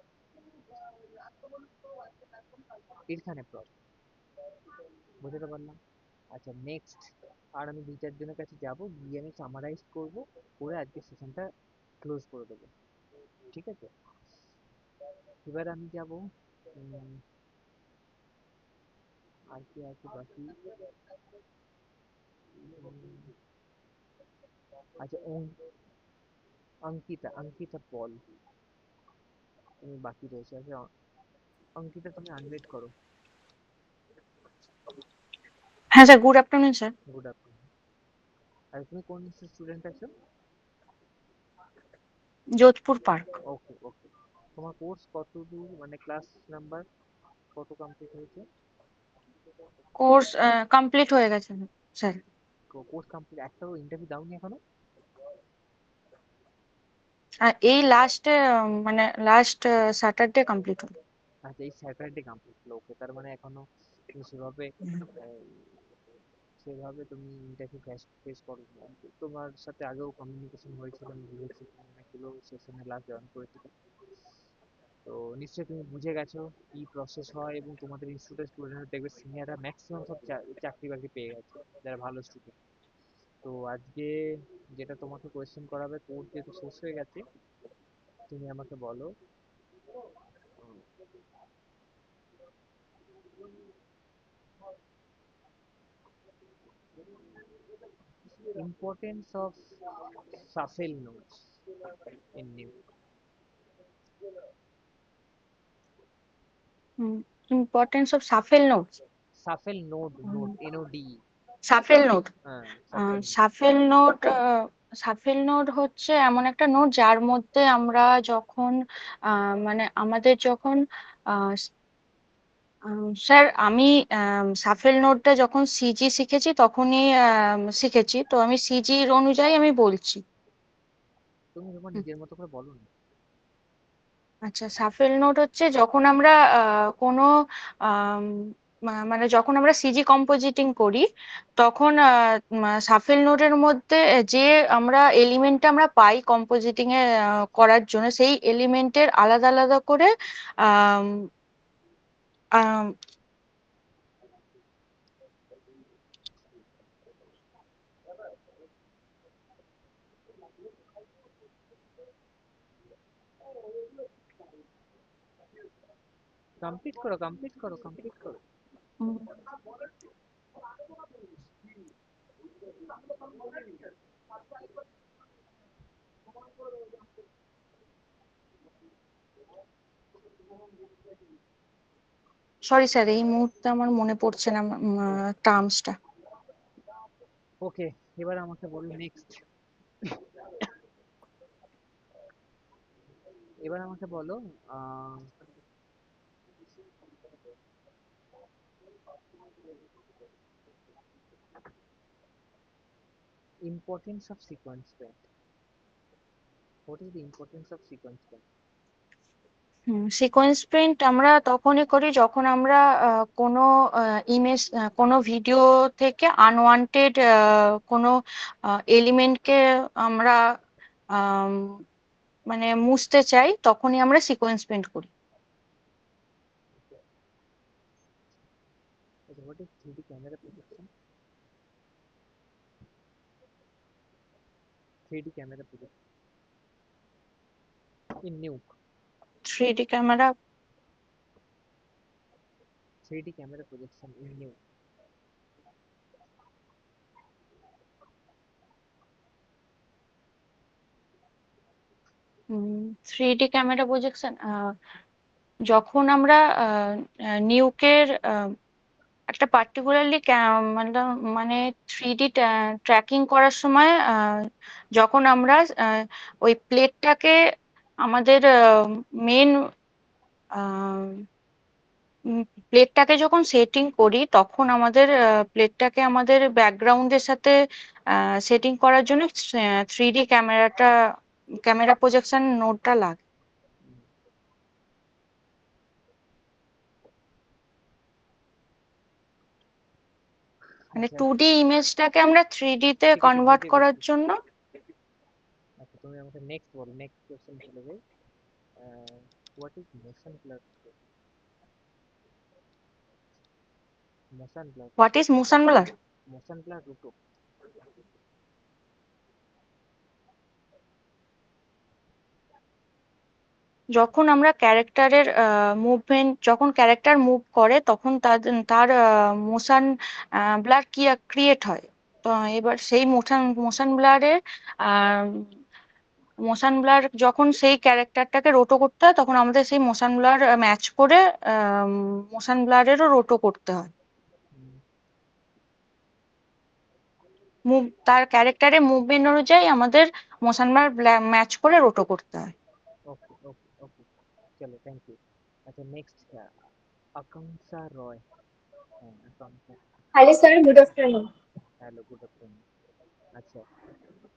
এখানে প্রবলেম। বুঝতে পারলাম? আচ্ছা, নেক্সট আর আমি দুই চারজনের কাছে যাব, গিয়ে আমি সামারাইজ করব, করে আজকে সেশনটা ক্লোজ করে দেবো। ঠিক আছে? এবার আমি যাব আর কি আছে বাকি। আচ্ছা, অঙ্কিতা, অঙ্কিতা পল তুমি বাকি রয়েছে। আচ্ছা, অঙ্কিতা তুমি আনমিউট করো। হ্যাঁ sir, good afternoon sir. Good afternoon. আর তুমি কোন স্টুডেন্ট আছো? যোধপুর পার্ক। Okay okay. তোমার কোর্স কত দূর, মানে ক্লাস নাম্বার কত কমপ্লিট হয়েছে? কোর্স কমপ্লিট হয়ে গেছে স্যার। কোর্স কমপ্লিট, একটাও ইন্টারভিউ দাওনি এখনো? এই লাস্ট মানে লাস্ট স্যাটারডে কমপ্লিট হলো। আচ্ছা, এই স্যাটারডে কমপ্লিট হলো। ওকে, তার মানে এখনো তুমি সেভাবে সেভাবে তুমি ইন্টারভিউ ফেস করো। তোমার সাথে আগেও কমিউনিকেশন হয়েছিল, আমি বুঝেছি তুমি অনেকগুলো সেশনে লাস্ট জয়েন করেছিলে। তো নিশ্চয়ই তুমি বুঝে গেছো কি প্রসেস হয়, এবং তোমাদের ইনস্টিটিউটের স্টুডেন্টরা দেখবে সিনিয়ররা ম্যাক্সিমাম সব চাকরি বাকরি পেয়ে গেছে যারা ভালো স্টুডেন্ট। তো আজকে যেটা তোমাকে কোয়েশ্চেন করাবে, কোর্স যেহেতু শেষ হয়ে গেছে, তুমি আমাকে বলো importance of shuffle notes in new. Importance of shuffle note. Shuffle node, node, NOD. Shuffle note. হ্যাঁ, shuffle node. Shuffle note, shuffle note হচ্ছে এমন একটা নোট যার মধ্যে আমরা যখন মানে আমাদের যখন স্যার আমি সাফেল নোটটা যখন সিজি শিখেছি তখনই শিখেছি, তো আমি সিজির অনুযায়ী আমি বলছি। তুমি তোমার হুম, নিজের মতো করে বলো না। আচ্ছা, সাফেল নোট হচ্ছে যখন আমরা কোনো আম, মানে যখন আমরা সিজি কম্পোজিটিং করি তখন সাফেল নোটের মধ্যে যে আমরা এলিমেন্টটা আমরা পাই কম্পোজিটিং এ করার জন্য, সেই এলিমেন্টের আলাদা আলাদা করে আম, আম, কমপ্লিট করো, কমপ্লিট করো, কমপ্লিট করো। উম, সরি স্যার, এই মুহূর্তে আমার মনে পড়ছে না টার্মসটা। ওকে, এবার আমাকে বলো নেক্সট। এবার আমাকে বলো importance of sequence print. What is the importance of sequence print? Sequence print আমরা তখনই করি যখন আমরা কোনো ইমেজ, কোনো ভিডিও থেকে আনওয়ান্টেড কোনো এলিমেন্টকে আমরা আম, মানে মুছতে চাই, তখনই আমরা সিকোয়েন্স প্রিন্ট করি। Okay, what is 3D camera projection? 3D camera projection in Nuke. 3D camera, 3D camera projection in Nuke. 3D camera projection যখন আমরা নিউকের একটা পার্টিকুলারলি মানে 3D ট্র্যাকিং করার সময় যখন আমরা ওই প্লেটটাকে আমাদের মেন প্লেটটাকে যখন সেটিং করি তখন আমাদের প্লেটটাকে আমাদের ব্যাকগ্রাউন্ডের সাথে সেটিং করার জন্য 3D ক্যামেরা প্রজেকশন নোটটা লাগে। মানে আচ্ছা, 2D ইমেজটাকে আমরা 3D তে ঠিক আছে, কনভার্ট বুঝে করার গেছি। জন্য। আচ্ছা, তুমি আমাকে নেক্সট বলো, নেক্সট কোশ্চেন চলে যাই। What is motion blur? Motion blur, what is motion blur? Motion blur Ruto. যখন আমরা ক্যারেক্টারের মুভমেন্ট, যখন ক্যারেক্টার মুভ করে তখন তার তার মোশন ব্লার কি ক্রিয়েট হয়। তো এবার সেই মোশন ব্লারের মোশন ব্লার যখন সেই ক্যারেক্টারটাকে রোটো করতে হয় তখন আমাদের সেই মোশন ব্লার ম্যাচ করে মোশন ব্লারেরও রোটো করতে হয়। মুভ তার ক্যারেক্টারের মুভমেন্ট অনুযায়ী আমাদের মোশন ব্লার ম্যাচ করে রোটো করতে হয়। ওকে ওকে ওকে, চলো থ্যাংক ইউ। আচ্ছা নেক্সট, আকাঙ্ক্ষা রয়। হ্যাঁ আকাঙ্ক্ষা, hello sir, good afternoon. Hello good afternoon. আচ্ছা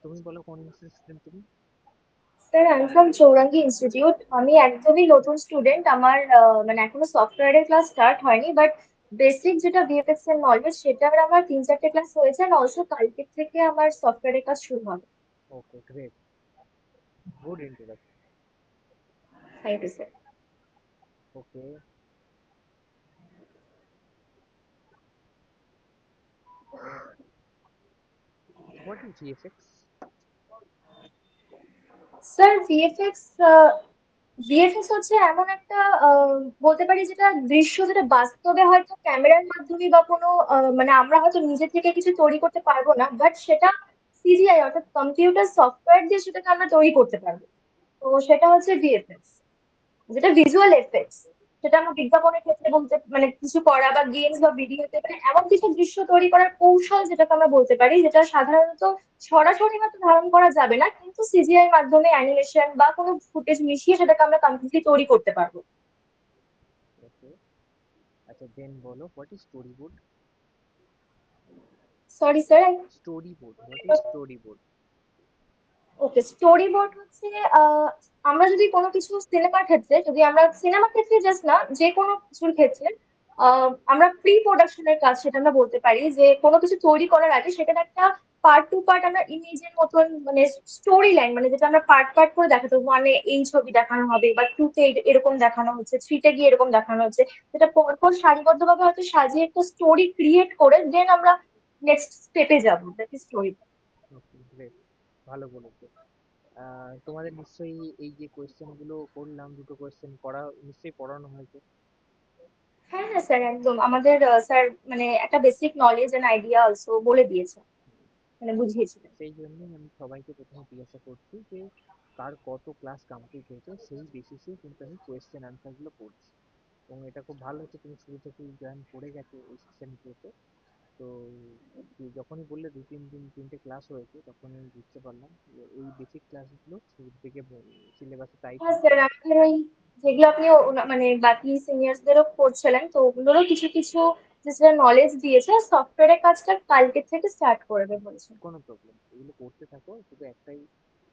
তুমি বলো কোন ইনস্টিটিউট স্টুডেন্ট তুমি? স্যার আমি ফ্রম চৌরাঙ্গি ইনস্টিটিউট। আমি একদমই নতুন স্টুডেন্ট। আমার মানে এখনো সফটওয়্যারের ক্লাস স্টার্ট হয়নি, বাট বেসিক যেটা ভিএফএক্স এর নলেজ সেটার আমার 3-4টে ক্লাস হয়েছে, আর অলসো কালকে থেকে আমার সফটওয়্যারের কাজ শুরু হবে। Okay great, good introduction. Thank you sir. Okay, what is VFX? Sir VFX হচ্ছে এমন একটা বলতে পারি যেটা দৃশ্য, যেটা বাস্তবে হয়তো ক্যামেরার মাধ্যমে বা কোনো মানে আমরা হয়তো নিজে থেকে কিছু তৈরি করতে পারবো না, বাট সেটা সিজিআই অর্থাৎ কম্পিউটার সফটওয়্যার দিয়ে সেটাকে আমরা তৈরি করতে পারবো। তো সেটা হচ্ছে ভিএফএক্স, যেটা ভিজুয়াল এফেক্টস। সেটা আমরা বিজ্ঞাপনের ক্ষেত্রে বলতে মানে কিছু করা বা গেমস বা ভিডিওতে মানে এমন কিছু দৃশ্য তৈরি করার কৌশল যেটাকে আমরা বলতে পারি, যেটা সাধারণত সরাসরি হয়তো ধারণ করা যাবে না, কিন্তু সিজিআই এর মাধ্যমে অ্যানিমেশন বা কোনো ফুটেজ মিশিয়ে সেটাকে আমরা কমপ্লিটলি তৈরি করতে পারবো। ওকে, আচ্ছা দেন বলো what is story board? Sorry sir. Story board, what is story board? Okay, story board হচ্ছে আহ, আমরা যদি কোনো কিছু সিনেমার ক্ষেত্রে, যদি আমরা সিনেমার ক্ষেত্রে জাস্ট না, যে কোনো কিছুর ক্ষেত্রে আমরা প্রি প্রোডাকশনের কাজ সেটা আমরা বলতে পারি, যে কোনো কিছু তৈরি করার আগে সেটার একটা পার্ট টু পার্ট আমরা ইমেজের মতন মানে স্টোরি লাইন, মানে যেটা আমরা পার্ট পার্ট করে দেখাতে, মানে এই ছবি দেখানো হবে বা টুতে এরকম দেখানো হচ্ছে, থ্রিতে গিয়ে এরকম দেখানো হচ্ছে, যেটা পরপর সারিবদ্ধভাবে হয়তো সাজিয়ে একটা স্টোরি ক্রিয়েট করে দেন আমরা নেক্সট স্টেপে যাবো, that is story. Okay great, ভালো বলেছো। তোমাদের নিশ্চয়ই এই যে কোয়েশ্চেন গুলো করলাম, দুটো কোয়েশ্চেন করা নিশ্চয়ই পড়ানো হয়েছে। হ্যাঁ হ্যাঁ স্যার, একদম আমাদের স্যার মানে একটা basic knowledge and idea also বলে দিয়েছে, মানে বুঝিয়েছিলেন। সেই জন্যই আমি সবাইকে প্রথমে জিজ্ঞাসা করছি যে কার কত ক্লাস কমপ্লিট হয়েছে, সেই বেসিসেই কিন্তু আমি কোয়েশ্চেন আনসার গুলো করছি। এবং এটা খুব ভালো হচ্ছে তুমি শুরু থেকেই জয়েন করে গেছো এই সেশনগুলোতে। তো যখনই বললে দু তিন দিন তিনটে ক্লাস হয়েছে, তখন আমি বুঝতে পারলাম যে এই বেসিক ক্লাসগুলো শুরু থেকে সিলেবাসে তাই হ্যাঁ থাকে। স্যার, আমাদের ওই যেগুলো আপনি মানে বাকি সিনিয়রসদেরও করছিলেন, তো ওগুলোরও কিছু কিছু যে স্যার নলেজ দিয়েছে, সফটওয়্যারের কাজটা কালকে থেকে স্টার্ট করবে বলছেন। কোনো প্রবলেম, এগুলো করতে থাকো। শুধু একটাই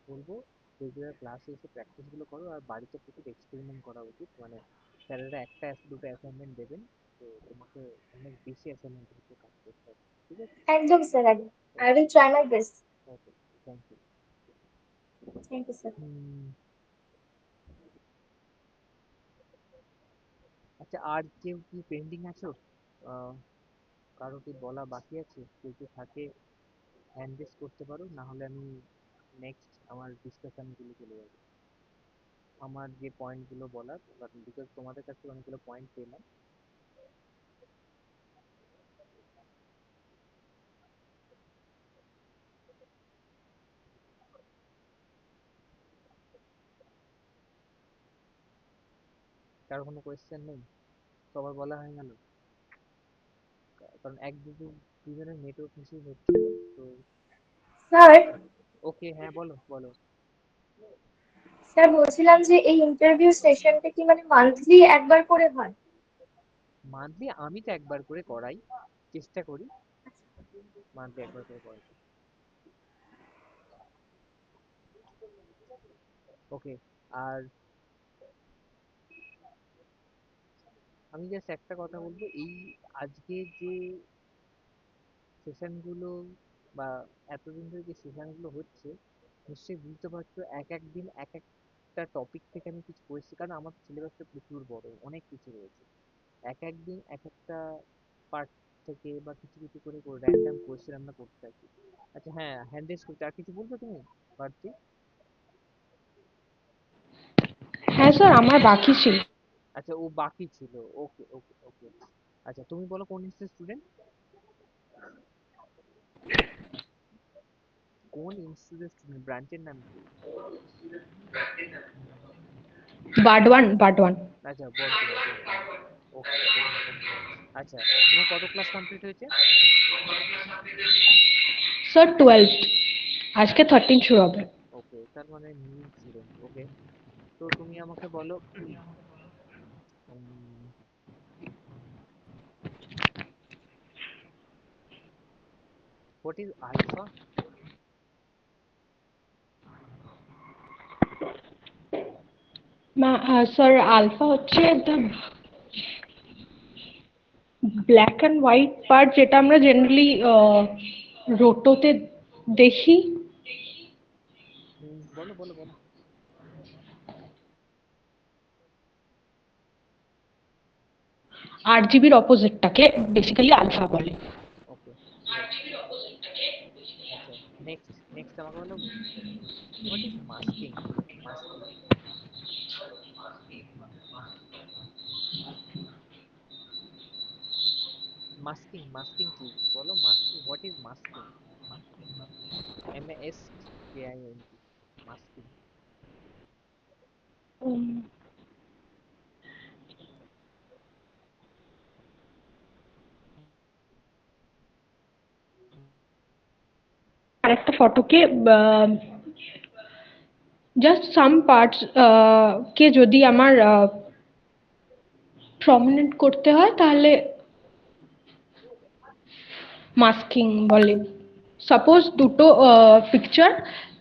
বলবো, রেগুলার ক্লাসে এসে প্র্যাকটিস গুলো করো, আর বাড়িতে প্রচুর এক্সপেরিমেন্ট করা উচিত। মানে স্যারেরা একটা দুটো অ্যাসাইনমেন্ট দেবেন, তো তোমাকে অনেক বেশি অ্যাসাইনমেন্টের উপর কাজ করতে হবে, ঠিক আছে? একদম স্যার, একদম। I will try my best. Okay, thank you. Thank you sir. আচ্ছা আর কেউ কি পেন্ডিং আছো? আহ, কারো কি বলা বাকি আছে? কেউ কি থাকে হ্যান্ড রেজ করতে পারো, না হলে আমি নেক্সট আমার ডিসকাশন গুলো চলে যাবো। আমার যে পয়েন্ট গুলো বলার, বিকজ তোমাদের কাছে অনেকগুলো পয়েন্ট পেলাম। কারো কোনো কোয়েশ্চেন নেই? সবার বলা হয়ে গেল? কারণ দুজনের নেটওয়ার্ক ইস্যু হচ্ছে, তো স্যার, ওকে হ্যাঁ বলো বলো। স্যার বলছিলাম যে এই ইন্টারভিউ সেশনটা কি মানে মান্থলি একবার করে হয়? মান্থলি আমি তো একবার করে করাই, চেষ্টা করি মান্থলি একবার করে করাতে। ওকে, আর আমি জাস্ট একটা কথা বলবো, এই আজকে যে সেশনগুলো বা এতদিন ধরে যে সেশনগুলো হচ্ছে, নিশ্চয়ই বুঝতে পারছো এক এক দিন এক একটা টপিক থেকে আমি কিছু করেছি, কারণ আমার সিলেবাসটা প্রচুর বড়, অনেক কিছু রয়েছে। এক এক দিন এক একটা পার্ট থেকে বা কিছু কিছু করে র্যান্ডম কোয়েশ্চেন আমরা করতে থাকি। আচ্ছা হ্যাঁ, হ্যান্ড রেজ করতে আর কিছু বলবে তুমি বাড়তি? হ্যাঁ স্যার, আমার বাকি ছিল। আচ্ছা, ও বাকি ছিল। ওকে ওকে ওকে। আচ্ছা, তুমি বলো কোন ইনস্টিটিউট স্টুডেন্ট? কোন ইনস্টিটিউট স্টুডেন্ট, ব্রাঞ্চের নাম কি? বাডওয়ান, বাডওয়ান। আচ্ছা, বর্ধমান বর্ধমান। ওকে ওকে ওকে। আচ্ছা, তোমার কত ক্লাস কমপ্লিট হয়েছে? স্যার 12th, আজকে 13 শুরু হবে। ওকে, তার মানে নিউ স্টুডেন্ট। ওকে, তো তুমি আমাকে বলো what is alpha? Sir alpha হচ্ছে the black and white part, যেটা আমরা জেনারেলি রোটোতে দেখি। বলো বলো বলো। RGBর অপোজিটটাকে বেসিক্যালি আলফা বলে। ওকে, গ্রেট। আচ্ছা, নেক্সট নেক্সট আমাকে বলো what is masking? Masking masking masking কি বলো? Masking, what is masking? MASKING, masking. আরেকটা ফটোকে জাস্ট সাম পার্টস কে যদি আমার প্রমিনেন্ট করতে হয় তাহলে মাস্কিং বলে। সাপোজ দুটো পিকচার,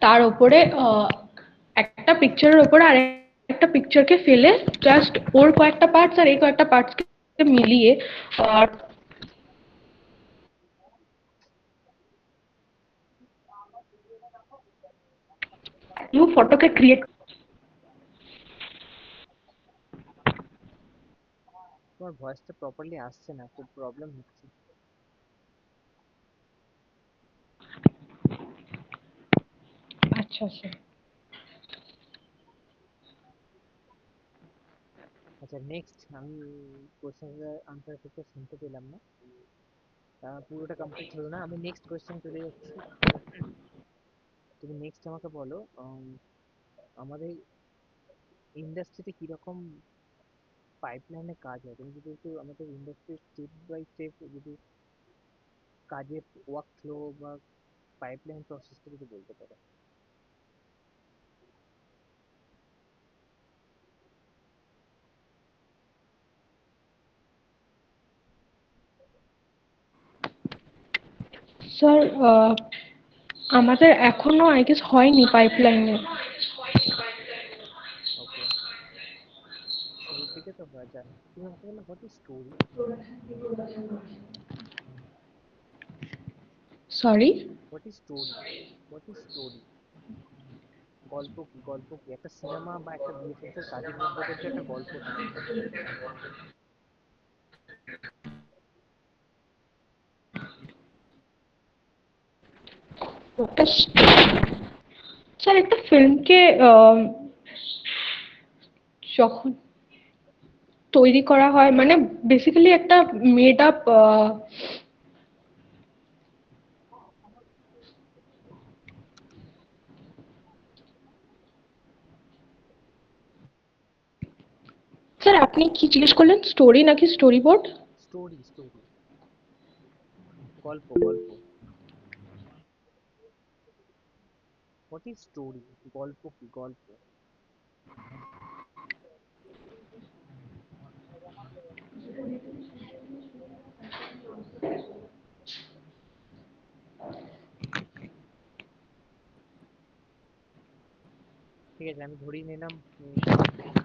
তার উপরে একটা পিকচারের উপরে আর একটা পিকচারকে ফেলে জাস্ট ওর কয়েকটা পার্টস আর এই কয়েকটা পার্টসকে মিলিয়ে নিউ ফটোকে ক্রিয়েট। তোমার ভয়েসটা প্রপারলি আসছে না, খুব প্রবলেম হচ্ছে। আচ্ছা স্যার। আচ্ছা, নেক্সট আমি কোশ্চেনের আনসার থেকে শুনতে পেলাম না, পুরোটা কমপ্লিট হলো না। আমি নেক্সট কোশ্চেন চলে যাচ্ছি। তুমি নেক্সট আমাকে বলো আমাদের ইন্ডাস্ট্রিতে কিরকম পাইপলাইনে কাজ হয়। তুমি যদি একটু আমাদের ইন্ডাস্ট্রি স্টেপ বাই স্টেপ যদি কাজের ওয়ার্ক ফ্লো বা পাইপলাইন প্রসেসটা যদি বলতে পারো। স্যার আমাদের এখনো আই গেস হয়নি পাইপলাইনে। ওকে, শুরুর দিকে তো হয়ে যায়। তুমি আমাকে বলো what is story? Sorry? What is story? What is story? গল্প কি? গল্প কি? একটা সিনেমা বা একটা ভিএফএক্স এর কাজের মধ্যে কিন্তু একটা গল্প থাকে। ওটা স্যার একটা ফিল্মকে যখন তৈরি করা হয়, মানে বেসিক্যালি একটা মেড আপ। স্যার আপনি কি জিজ্ঞেস করলেন, স্টোরি নাকি স্টোরি বোর্ড? স্টোরি স্টোরি, গল্প গল্প। What is story? গল্প কি? গল্প। ঠিক আছে, আমি ধরেই নিলাম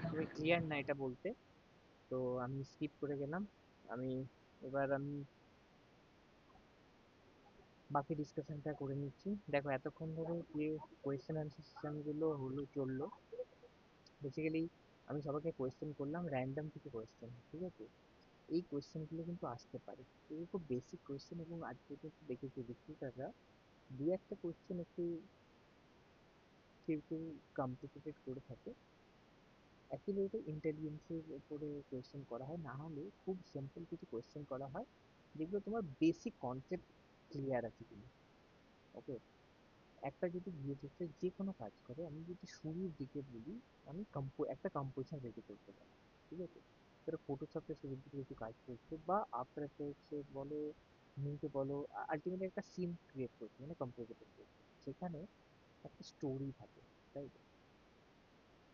তুমি ক্লিয়ার না এটা বলতে, তো আমি স্কিপ করে গেলাম। আমি আমি বাকি ডিসকাশনটা করে নিচ্ছি। দেখো, এতক্ষণ ধরে যে কোয়েশ্চেন অ্যান্সার সেশনগুলো চললো, বেসিক্যালি আমি সবাইকে কোয়েশ্চেন করলাম, র্যান্ডম কিছু কোয়েশ্চেন, ঠিক আছে? এই কোয়েশ্চেনগুলো কিন্তু আসতে পারে, এগুলো খুব বেসিক কোয়েশ্চেন, এবং আজ পর্যন্ত দেখেছি রিক্রুটাররা দু একটা কোয়েশ্চেন একটু কেউ কেউ কমপ্লিকেটেড করে থাকে। অ্যাকচুয়ালি এটা ইন্টেলিজেন্সের উপরে কোয়েশ্চেন করা হয়, না হলে খুব সিম্পল কিছু কোয়েশ্চেন করা হয় যেগুলো তোমার বেসিক কনসেপ্ট ক্লিয়ার আছে কিনা। ওকে, একটা যদি ভিএফএক্স এর যে কোনো কাজ করে, আমি যদি শুরুর দিকে বলি, আমি একটা কম্পোজিশন রেডি করতে পারি, ঠিক আছে? ধরো ফটোশপে শুরুর দিকে কিছু কাজ করছে, বা আফটার এফেক্টস এ বলো, মিন্টে বলো, আলটিমেটলি একটা সিন ক্রিয়েট করছে, মানে কম্পোজিশন করছে, সেখানে একটা স্টোরি থাকে, তাই তো?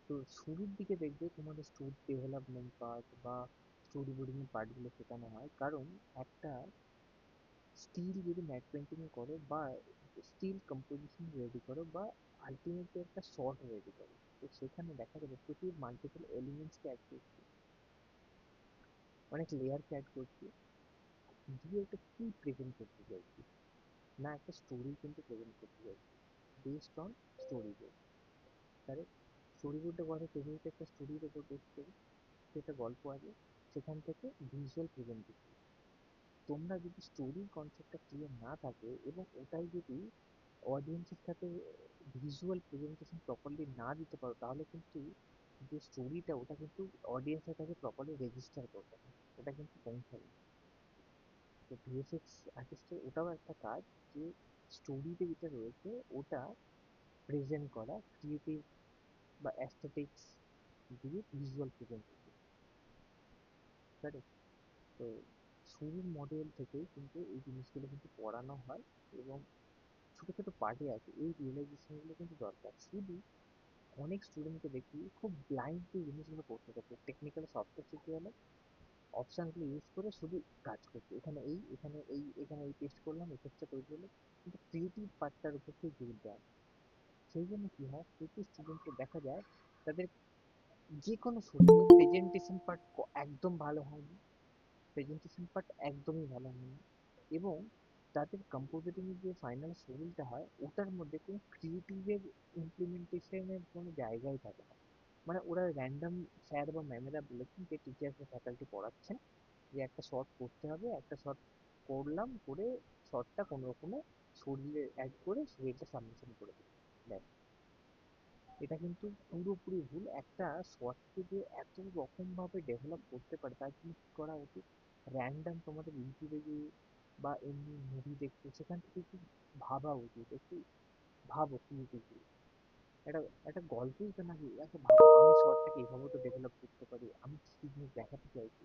তো শুরুর দিকে দেখবে তোমাদের স্টোরি ডেভেলপমেন্ট পার্ট বা স্টোরি বোর্ডিং এর পার্টগুলো শেখানো হয়, কারণ একটা স্টিল যদি ম্যাট পেন্টিং করো, বা স্টিল কম্পোজিশন রেডি করো, বা আলটিমেটলি একটা শর্ট রেডি করো, তো সেখানে দেখা যাবে প্রচুর মাল্টিপল এলিমেন্টসকে অ্যাড করছি, অনেক লেয়ারকে অ্যাড করছি, দিয়ে একটা কি প্রেজেন্ট করতে চাইছি, না একটা স্টোরি কিন্তু প্রেজেন্ট করতে চাইছি based on story board. Correct? Story বোর্ডে কথা তৈরি একটা স্টোরির উপর বেস করে সেটা গল্প আছে, সেখান থেকে ভিজুয়াল প্রেজেন্টেশন। তোমরা যদি স্টোরির কনসেপ্টটা ক্লিয়ার না থাকে, এবং ওটাই যদি অডিয়েন্সের সাথে ভিজুয়াল প্রেজেন্টেশন প্রপারলি না দিতে পারো, তাহলে কিন্তু যে স্টোরিটা, ওটা কিন্তু অডিয়েন্সের কাছে প্রপারলি রেজিস্টার করবে না, ওটা কিন্তু পৌঁছাবে না। তো ভিএফএক্স আর্টিস্টের ওটাও একটা কাজ, যে স্টোরিতে যেটা রয়েছে ওটা প্রেজেন্ট করা, ক্রিয়েটিভ বা অ্যাস্থেটিক্স দিয়ে ভিজুয়াল প্রেজেন্টেশন। কারেক্ট? তো শুরুর মডেল থেকেই কিন্তু এই জিনিসগুলো কিন্তু পড়ানো হয়, এবং ছোট ছোট পার্টে আছে, এই রিয়েলাইজেশনগুলো কিন্তু দরকার। শুধু অনেক স্টুডেন্টকে দেখি খুব ব্লাইন্ডলি জিনিসগুলো করতে থাকে, টেকনিক্যাল সফটওয়্যার শিখে গেলে অপশনগুলো ইউজ করে শুধু কাজ করছে, এখানে এই, এখানে এই, এখানে এই পেস্ট করলাম, এফেক্টটা তৈরি হলো, কিন্তু ক্রিয়েটিভ পার্টটার উপর কেউ জোর দেয় না। সেই জন্য কি হয়, প্রচুর স্টুডেন্টকে দেখা যায় তাদের যে কোনো শুরুতে প্রেজেন্টেশন পার্ট একদম ভালো হয়নি, প্রেজেন্টেশন পার্ট একদমই ভালো হয়নি, এবং তাদের কম্পোজিটিং যে ফাইনাল শরীরটা হয়, ওটার মধ্যে কোনো ক্রিয়েটিভের ইমপ্লিমেন্টেশনের কোনো জায়গাই থাকে না। মানে ওরা র্যান্ডম স্যার বা ম্যামেরা বলেছেন, যে টিচার বা ফ্যাকাল্টি পড়াচ্ছেন, যে একটা শর্ট করতে হবে, একটা শর্ট করলাম, করে শর্টটা কোনো রকমে শরীরে অ্যাড করে শরীরটা সাবমিশন করে দিই, ব্যাস। এটা কিন্তু পুরোপুরি ভুল। একটা শর্টকে যে এত রকম ভাবে ডেভেলপ করতে পারে, তার জন্য কি করা উচিত, র্যান্ডম তোমাদের ইউটিউবে গিয়ে বা এমনি মুভি দেখছো, সেখান থেকে একটু ভাবা উচিত, একটু ভাবো ক্রিয়েটিভলি। একটা একটা গল্পই তো নাকি, একটা ভাবো আমি শর্টটাকে এভাবে তো ডেভেলপ করতে পারি, আমি কি জিনিস দেখাতে চাইছি।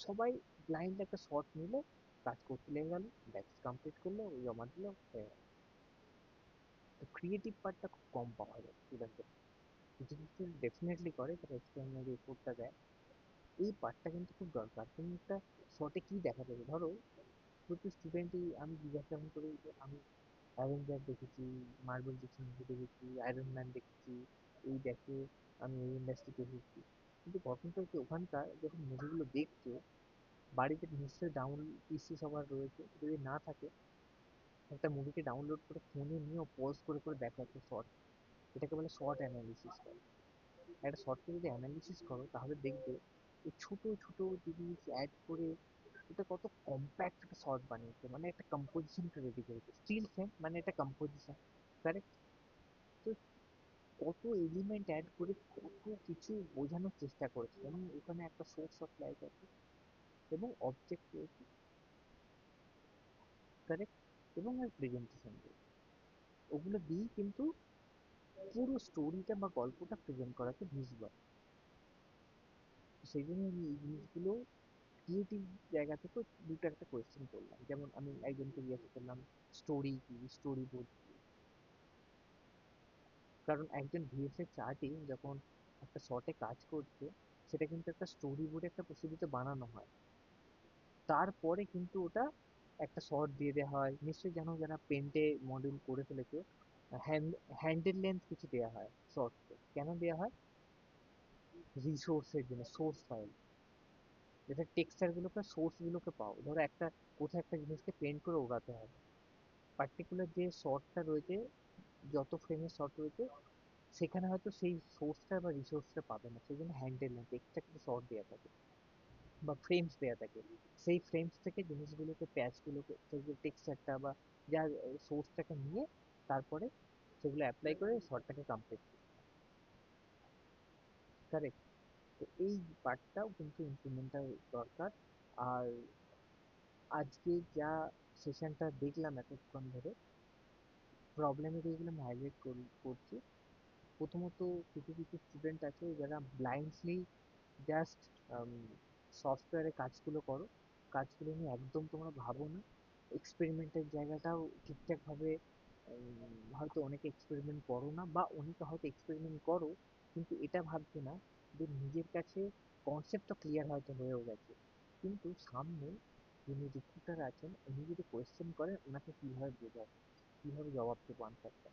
সবাই ব্লাইন্ড একটা শর্ট নিলে, কাজ করতে লেগে গেল, ব্যাস কমপ্লিট করলো, জমা দিলো, হয়ে গেল। তো ক্রিয়েটিভ পার্টটা খুব কম পাওয়া যায় স্টুডেন্টদের। কিছু কিছু ডেফিনেটলি করে, তারা এক্সট্রাঅর্ডিনারি এফোর্টটা দেয়, এই পার্টটা কিন্তু খুব দরকার। তুমি একটা শর্টে কি দেখাতে হবে, ধরো প্রচুর স্টুডেন্টই আমি জিজ্ঞাসা যখন করি যে আমি অ্যাভেঞ্জার দেখেছি, মার্বেল দেখেছি, মুভি দেখেছি, আয়রন ম্যান দেখেছি, এই দেখে আমি এই ইন্ডাস্ট্রিতে এসেছি, কিন্তু ঘটনাটা হচ্ছে ওখানকার যখন মুভিগুলো দেখছে, বাড়িতে নিশ্চয়ই পিসি সবার রয়েছে, যদি না থাকে একটা মুভিকে ডাউনলোড করে ফোনে নিয়েও পজ করে করে দেখো একটা শর্ট, এটাকে বলে শর্ট অ্যানালিসিস করে। একটা শর্টকে যদি অ্যানালিসিস করো, তাহলে দেখবে এই ছোট ছোট জিনিস অ্যাড করে এটা কত কম্প্যাক্ট একটা শর্ট বানিয়েছে, মানে একটা কম্পোজিশনটা রেডি করেছে, স্টিল সেম, মানে এটা কম্পোজিশন। কারেক্ট? তো কত এলিমেন্ট অ্যাড করে কত কিছু বোঝানোর চেষ্টা করেছে, এবং ওখানে একটা সোর্স অফ লাইট আছে এবং অবজেক্ট রয়েছে, কারেক্ট, এবং এর প্রেজেন্টেশন রয়েছে, ওগুলো দিয়েই কিন্তু পুরো স্টোরিটা বা গল্পটা প্রেজেন্ট করাকে ভিজুয়াল। সেই জন্য আমি এই জিনিসগুলো ক্রিয়েটিভ জায়গা থেকে দুটো একটা কোয়েশ্চেন করলাম, যেমন আমি একজনকে জিজ্ঞাসা করলাম স্টোরি কি, স্টোরি বোর্ড কি। কারণ একজন ভিএফএক্স আর্টিস্ট যখন একটা শর্টে কাজ করছে, সেটা কিন্তু একটা স্টোরি বোর্ডে একটা প্রসিডিতে বানানো হয়, তারপরে কিন্তু ওটা একটা শর্ট দিয়ে দেওয়া হয়। নিশ্চয়ই জানো, যারা পেন্টে মডেল করে ফেলেছো, হ্যান্ডেল লেন্থ কিছু দেওয়া হয় শর্টসে, কেন দেওয়া হয়, রিসোর্সের জন্য, সোর্স ফাইল, যাতে টেক্সচার গুলোকে, সোর্স গুলোকে পাও। ধরো একটা কোথাও একটা জিনিসকে পেন্ট করে ওড়াতে হবে, পার্টিকুলার যে শর্টটা রয়েছে, যত ফ্রেমের শর্ট রয়েছে, সেখানে হয়তো সেই সোর্সটা বা রিসোর্সটা পাবে না, সেই জন্য হ্যান্ডেল লেন্থ এক্সট্রা কিছু শর্ট দেওয়া থাকে, বা ফ্রেমস দেওয়া থাকে। সেই ফ্রেমস থেকে জিনিসগুলোকে, প্যাচগুলোকে, থেকে টেক্সচারটা বা যার সোর্সটাকে নিয়ে, তারপরে সেগুলো অ্যাপ্লাই করে শর্টটাকে কমপ্লিট করে। কারেক্ট? তো এই পার্টটাও কিন্তু ইমপ্রুভমেন্টটা দরকার। আর আজকে যা সেশনটা দেখলাম এতক্ষণ ধরে, প্রবলেমের এগুলো আমি হাইলাইট করছি। প্রথমত কিছু কিছু স্টুডেন্ট আছে যারা ব্লাইন্ডলি জাস্ট সফটওয়্যারে কাজগুলো করো, কাজগুলো নিয়ে একদম তোমরা ভাবো না। এক্সপেরিমেন্টের জায়গাটাও ঠিকঠাকভাবে হয়তো অনেকে এক্সপেরিমেন্ট করো না, বা অনেকে হয়তো এক্সপেরিমেন্ট করো কিন্তু এটা ভাবছে না যে নিজের কাছে কনসেপ্টটা ক্লিয়ার হয়তো হয়েও গেছে, কিন্তু সামনে যিনি রিক্রুটার আছেন উনি যদি কোয়েশ্চেন করেন ওনাকে কিভাবে বোঝাবে, কিভাবে জবাব দেবো আনসারটা,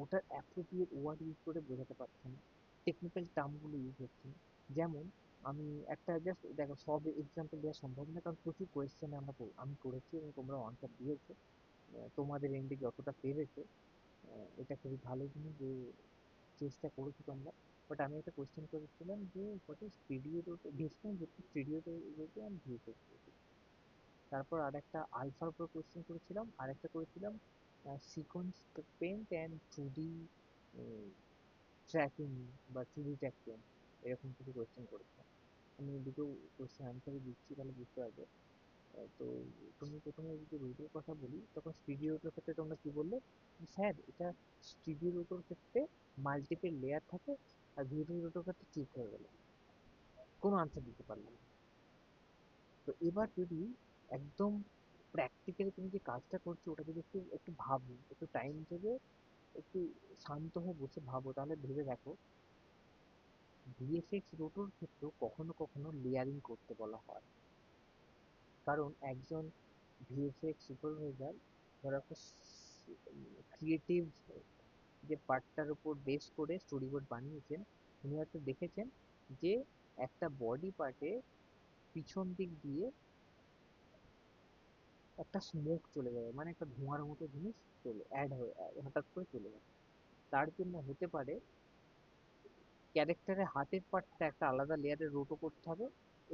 ওটার অ্যাপ্রোপ্রিয়েট ওয়ার্ড ইউজ করে বোঝাতে পারছে না, টেকনিক্যাল টার্মগুলো ইউজ হচ্ছে না। যেমন আমি একটা জাস্ট দেখো, সব এক্সাম্পল দেওয়া সম্ভব না কারণ প্রচুর কোয়েশ্চেন আমি করেছি এবং তোমরা আনসার দিয়েছো তোমাদের এন্ডে যতটা পেরেছো। এটা খুবই ভালো জিনিস যে চেষ্টা করেছো তোমরা। বাট আমি একটা কোয়েশ্চেন করেছিলাম যে what is studio roto, western studio roto and VFX. তারপর আরেকটা আলফার উপর কোয়েশ্চেন করেছিলাম, আরেকটা করেছিলাম sequence paint and 2D tracking বা 2D ট্র্যাকিং, এরকম কিছু কোয়েশ্চেন করেছিলাম। আমি দুটো কোয়েশ্চেন আনসারই দিচ্ছি তাহলে বুঝতে পারবে। তো তুমি প্রথমে যদি রুটের কথা বলি তখন স্টুডিও রুটের ক্ষেত্রে তোমরা কি বললে, স্যার এটা স্টুডিও রুটের ক্ষেত্রে মাল্টিপল লেয়ার থাকে, আর ভিডিও রুটের ক্ষেত্রে চুপ হয়ে গেল, কোনো আনসার দিতে পারলাম না। তো এবার যদি একদম প্র্যাকটিক্যালি তুমি যে কাজটা করছো ওটা যদি একটু একটু ভাবো, একটু টাইম থেকে একটু শান্ত হয়ে বসে ভাবো, তাহলে ভেবে দেখো ভিএফএক্স রোটোর ক্ষেত্রেও কখনো কখনো লেয়ারিং করতে বলা হয়। কারণ একজন ভিএফএক্স সুপারভাইজার ধরো একটা ক্রিয়েটিভ যে পার্টটার উপর বেস করে স্টোরি বোর্ড বানিয়েছেন, উনি হয়তো দেখেছেন যে একটা বডি পার্টে পিছন দিক দিয়ে একটা স্মোক চলে যাবে, মানে একটা ধোঁয়ার মতো জিনিস চলে অ্যাড হয়ে হঠাৎ করে চলে যাবে। তার জন্য হতে পারে ক্যারেক্টারের হাতের পার্টটা একটা আলাদা লেয়ারে রোটো করতে হবে,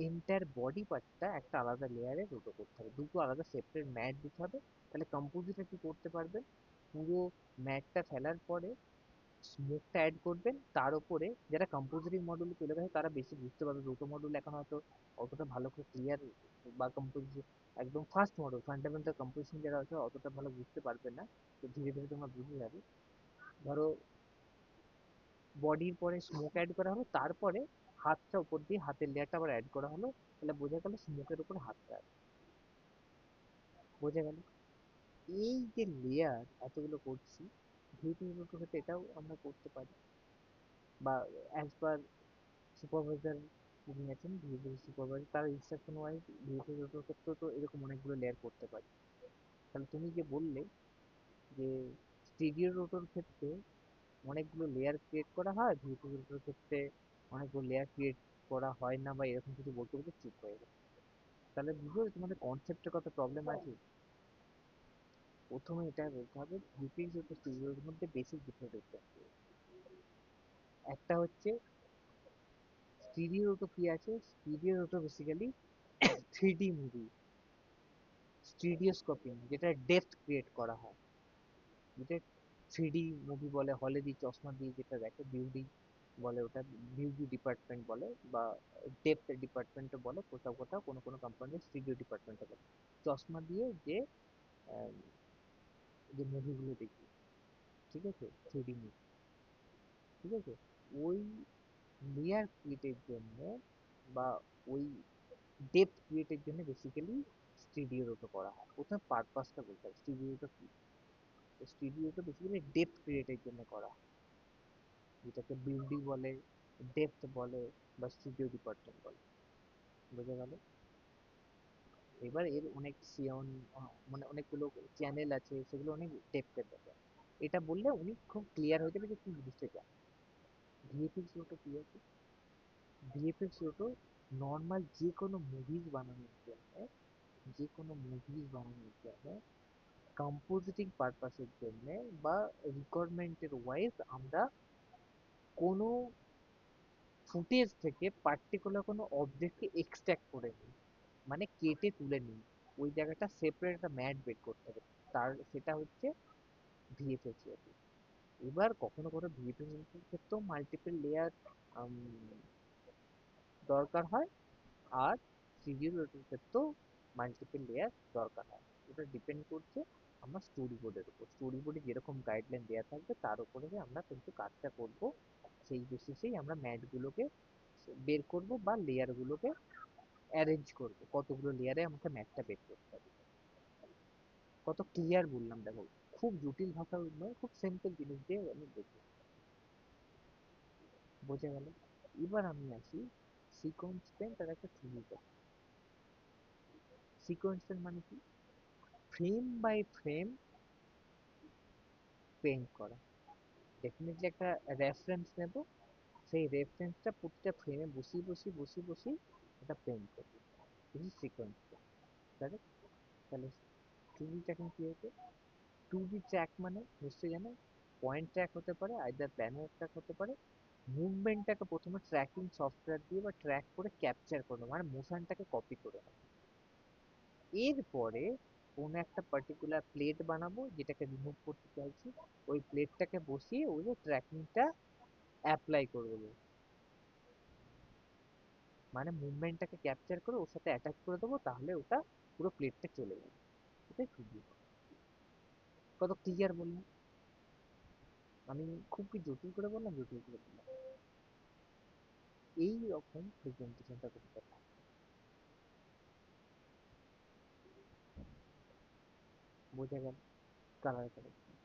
এন্টায়ার বডি পার্টটা একটা আলাদা লেয়ারে রোটো করতে হবে, দুটো আলাদা সেপারেট ম্যাট দিতে হবে। তাহলে কম্পোজিটর কি করতে পারবেন, পুরো ম্যাটটা ফেলার পরে স্মোকটা অ্যাড করবেন, তার উপরে যারা কম্পোজিটিং মডেলে চলে গেছে তারা বেশি বুঝতে পারবে, রোটো মডেল এখন হয়তো অতটা ভালো করে ক্লিয়ার বা একদম ফার্স্ট মডেল ফান্ডামেন্টাল কম্পোজিশন যারা আছে অতটা ভালো বুঝতে পারবে না। তো ধীরে ধীরে তোমরা বুঝে যাবে। ধরো বডির পরে স্মোক অ্যাড করা হলো, তারপরে হাতটা উপর দিয়ে হাতের লেয়ারটা আবার অ্যাড করা হলো, তাহলে বোঝা গেল স্মোকের উপরে হাতটা আছে। বোঝা গেল এই যে লেয়ার এতগুলো করছি, ভিডিও ক্ষেত্রে এটাও আমরা করতে পারি, বা অ্যাজ পার সুপারভাইজার যিনি আছেন ভিডিও সুপারভাইজার তার ইনস্ট্রাকশন ওয়াইজ ভিডিও ক্ষেত্রেও তো এরকম অনেকগুলো লেয়ার করতে পারি। তাহলে তুমি যে বললে যে স্টিরিও রোটোর ক্ষেত্রে অনেকগুলো লেয়ার ক্রিয়েট করা হয়, ভিডিও রোটোর ক্ষেত্রে অনেকগুলো লেয়ার ক্রিয়েট করা হয় না, বা এরকম কিছু বলতে বলতে চুপ হয়ে গেল, তাহলে বুঝলো যে তোমাদের কনসেপ্টের কত প্রবলেম আছে। প্রথমে এটা বলতে হবে ভিপিএক্স ও স্টুডিওর মধ্যে বেসিক ডিফারেন্স আছে। একটা হচ্ছে স্টিরিও রোটো কি আছে, স্টিরিও রোটো বেসিক্যালি 3D মুভি, স্টিরিওস্কোপিং যেটা ডেপথ ক্রিয়েট করা হয়, যেটা 3D মুভি বলে, হলে দিয়ে চশমা দিয়ে যেটা দেখে বিউটি বলে, ওটা বিউটি ডিপার্টমেন্ট বলে, বা ডেপথ ডিপার্টমেন্টও বলে, কোথাও কোথাও কোনো কোনো কোম্পানির স্টুডিও ডিপার্টমেন্টও বলে। চশমা দিয়ে যে আহ, যে মুভিগুলো দেখি, ঠিক আছে, 3D মুভি, ঠিক আছে, ওই লেয়ার ক্রিয়েটের জন্য বা ওই ডেপথ ক্রিয়েটের জন্য বেসিক্যালি স্টুডিও রোটো করা হয়। প্রথমে পারপাসটা বলতে হবে স্টুডিও রোটো কি। স্টুডিও রোটো বেসিক্যালি ডেপথ ক্রিয়েটের জন্য করা হয়, যেটাকে বিল্ডিং বলে, ডেপথ বলে, বা স্টুডিও ডিপার্টমেন্ট বলে। বোঝা গেল? এবার এর অনেক সিয়ন মানে অনেকগুলো চ্যানেল আছে, সেগুলো অনেক ডেপথের ব্যাপার। এটা বললে উনি খুব ক্লিয়ার হয়ে যাবে যে কি বুঝতে চান। ভিএফএক্স রোটো কি আছে, ভিএফএক্স রোটো নর্মাল যে কোনো মুভিজ বানানোর জন্য, যে কোনো মুভিজ বানানোর জন্য কম্পোজিটিং পারপাসের জন্য বা রিকোয়ারমেন্টের ওয়াইজ আমরা কোনো ফুটেজ থেকে পার্টিকুলার কোনো অবজেক্টকে এক্সট্রাক্ট করে নিই, মানে কেটে তুলে নিই, ওই জায়গাটা সেপারেট একটা ম্যাট বের করতে হবে, তার সেটা হচ্ছে ভিএফএক্স। এবার কখনো কখনো ভিএফএক্স ক্ষেত্রেও মাল্টিপল লেয়ার আম, দরকার হয়। আর থ্রিডি রোটের ক্ষেত্রেও মাল্টিপল লেয়ার দরকার হয়। ওটা ডিপেন্ড করছে আমার স্টোরি বোর্ডের উপর। স্টোরি বোর্ডে যেরকম গাইডলাইন দেওয়া থাকবে তার উপরে আমরা কিন্তু কাজটা করব। সেই বেসিসেই আমরা ম্যাটগুলোকে বের করব বা লেয়ারগুলোকে অ্যারেঞ্জ করব, কতগুলো লেয়ারে আমাকে ম্যাটটা বের করতে হবে। কত ক্লিয়ার বললাম দেখো, খুব জটিল ভাষা নয়, খুব সিম্পল জিনিস দিয়ে আমি বলছি, বোঝা গেল? এবার আমি আসি সিকোয়েন্স পেন্ট আর একটা টুলকে। সিকোয়েন্স পেন্ট মানে কি? ফ্রেম বাই ফ্রেম পেইন্ট করা। ডেফিনেটলি একটা রেফারেন্স নেব, সেই রেফারেন্সটা প্রতিটা ফ্রেমে বসিয়ে বসিয়ে বসিয়ে বসিয়ে এটা পেইন্ট করবো। This is sequence paint, correct? তাহলে 2D ট্র্যাকিং কি হচ্ছে? 2D ট্র্যাক মানে নিশ্চয়ই জানো, পয়েন্ট ট্র্যাক হতে পারে, আইদার প্ল্যানার ট্র্যাক হতে পারে। মুভমেন্টটাকে প্রথমে ট্র্যাকিং সফটওয়্যার দিয়ে বা ট্র্যাক করে ক্যাপচার করো, মানে মোশনটাকে কপি করে নাও। এরপরে কোনো একটা পার্টিকুলার প্লেট বানাবো যেটাকে রিমুভ করতে চাইছি, ওই প্লেটটাকে বসিয়ে ওই যে ট্র্যাকিংটা অ্যাপ্লাই করবো, মানে মুভমেন্টটাকে ক্যাপচার করে ওর সাথে অ্যাটাচ করে দেবো, তাহলে ওটা পুরো প্লেটটা চলে যাবে। এটাই টুজি। কত ক্লিয়ার বললাম? আমি খুব কি জটিল করে বললাম? জটিল করে বললাম? এই রকম প্রেজেন্টেশনটা করতে হবে। বোঝা গেল? Colour correction.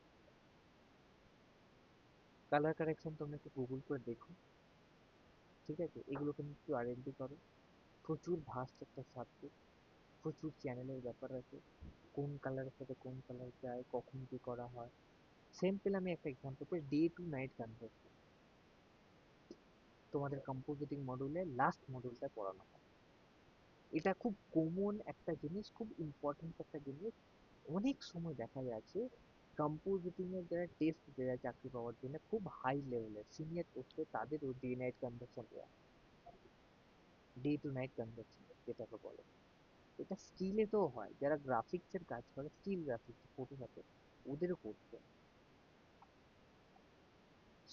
কালার কারেকশন তোমরা একটু গুগল করে দেখো, ঠিক আছে? এগুলোকে নিয়ে একটু আর&ডি করো। প্রচুর ভাস্ট একটা সাবজেক্ট, প্রচুর চ্যানেলের ব্যাপার আছে, কোন কালারের সাথে কোন কালার যায়, কখন কি করা হয়। সিম্পল আমি একটা এক্সাম্পল দিই, ডে টু নাইট কনভার্সন তোমাদের কম্পোজিটিং মডিউলে লাস্ট মডিউলটা পড়ানো হয়। এটা খুব কমন একটা জিনিস, খুব ইম্পর্টেন্ট একটা জিনিস। অনেক সময় দেখা যাচ্ছে কম্পোজিটিং এর যারা টেস্ট দেয় চাকরি পাওয়ার জন্য, খুব হাই লেভেলের সিনিয়র পোস্টে, তাদের ওই ডে নাইট কনভার্সন দেওয়া, ডে টু নাইট কনভার্সন যেটাকে বলে। এটা স্কিলে তো হয়, যারা গ্রাফিক্সের কাজ করে, স্টিল গ্রাফিক্স, ফটোশপে, ওদেরও করতে।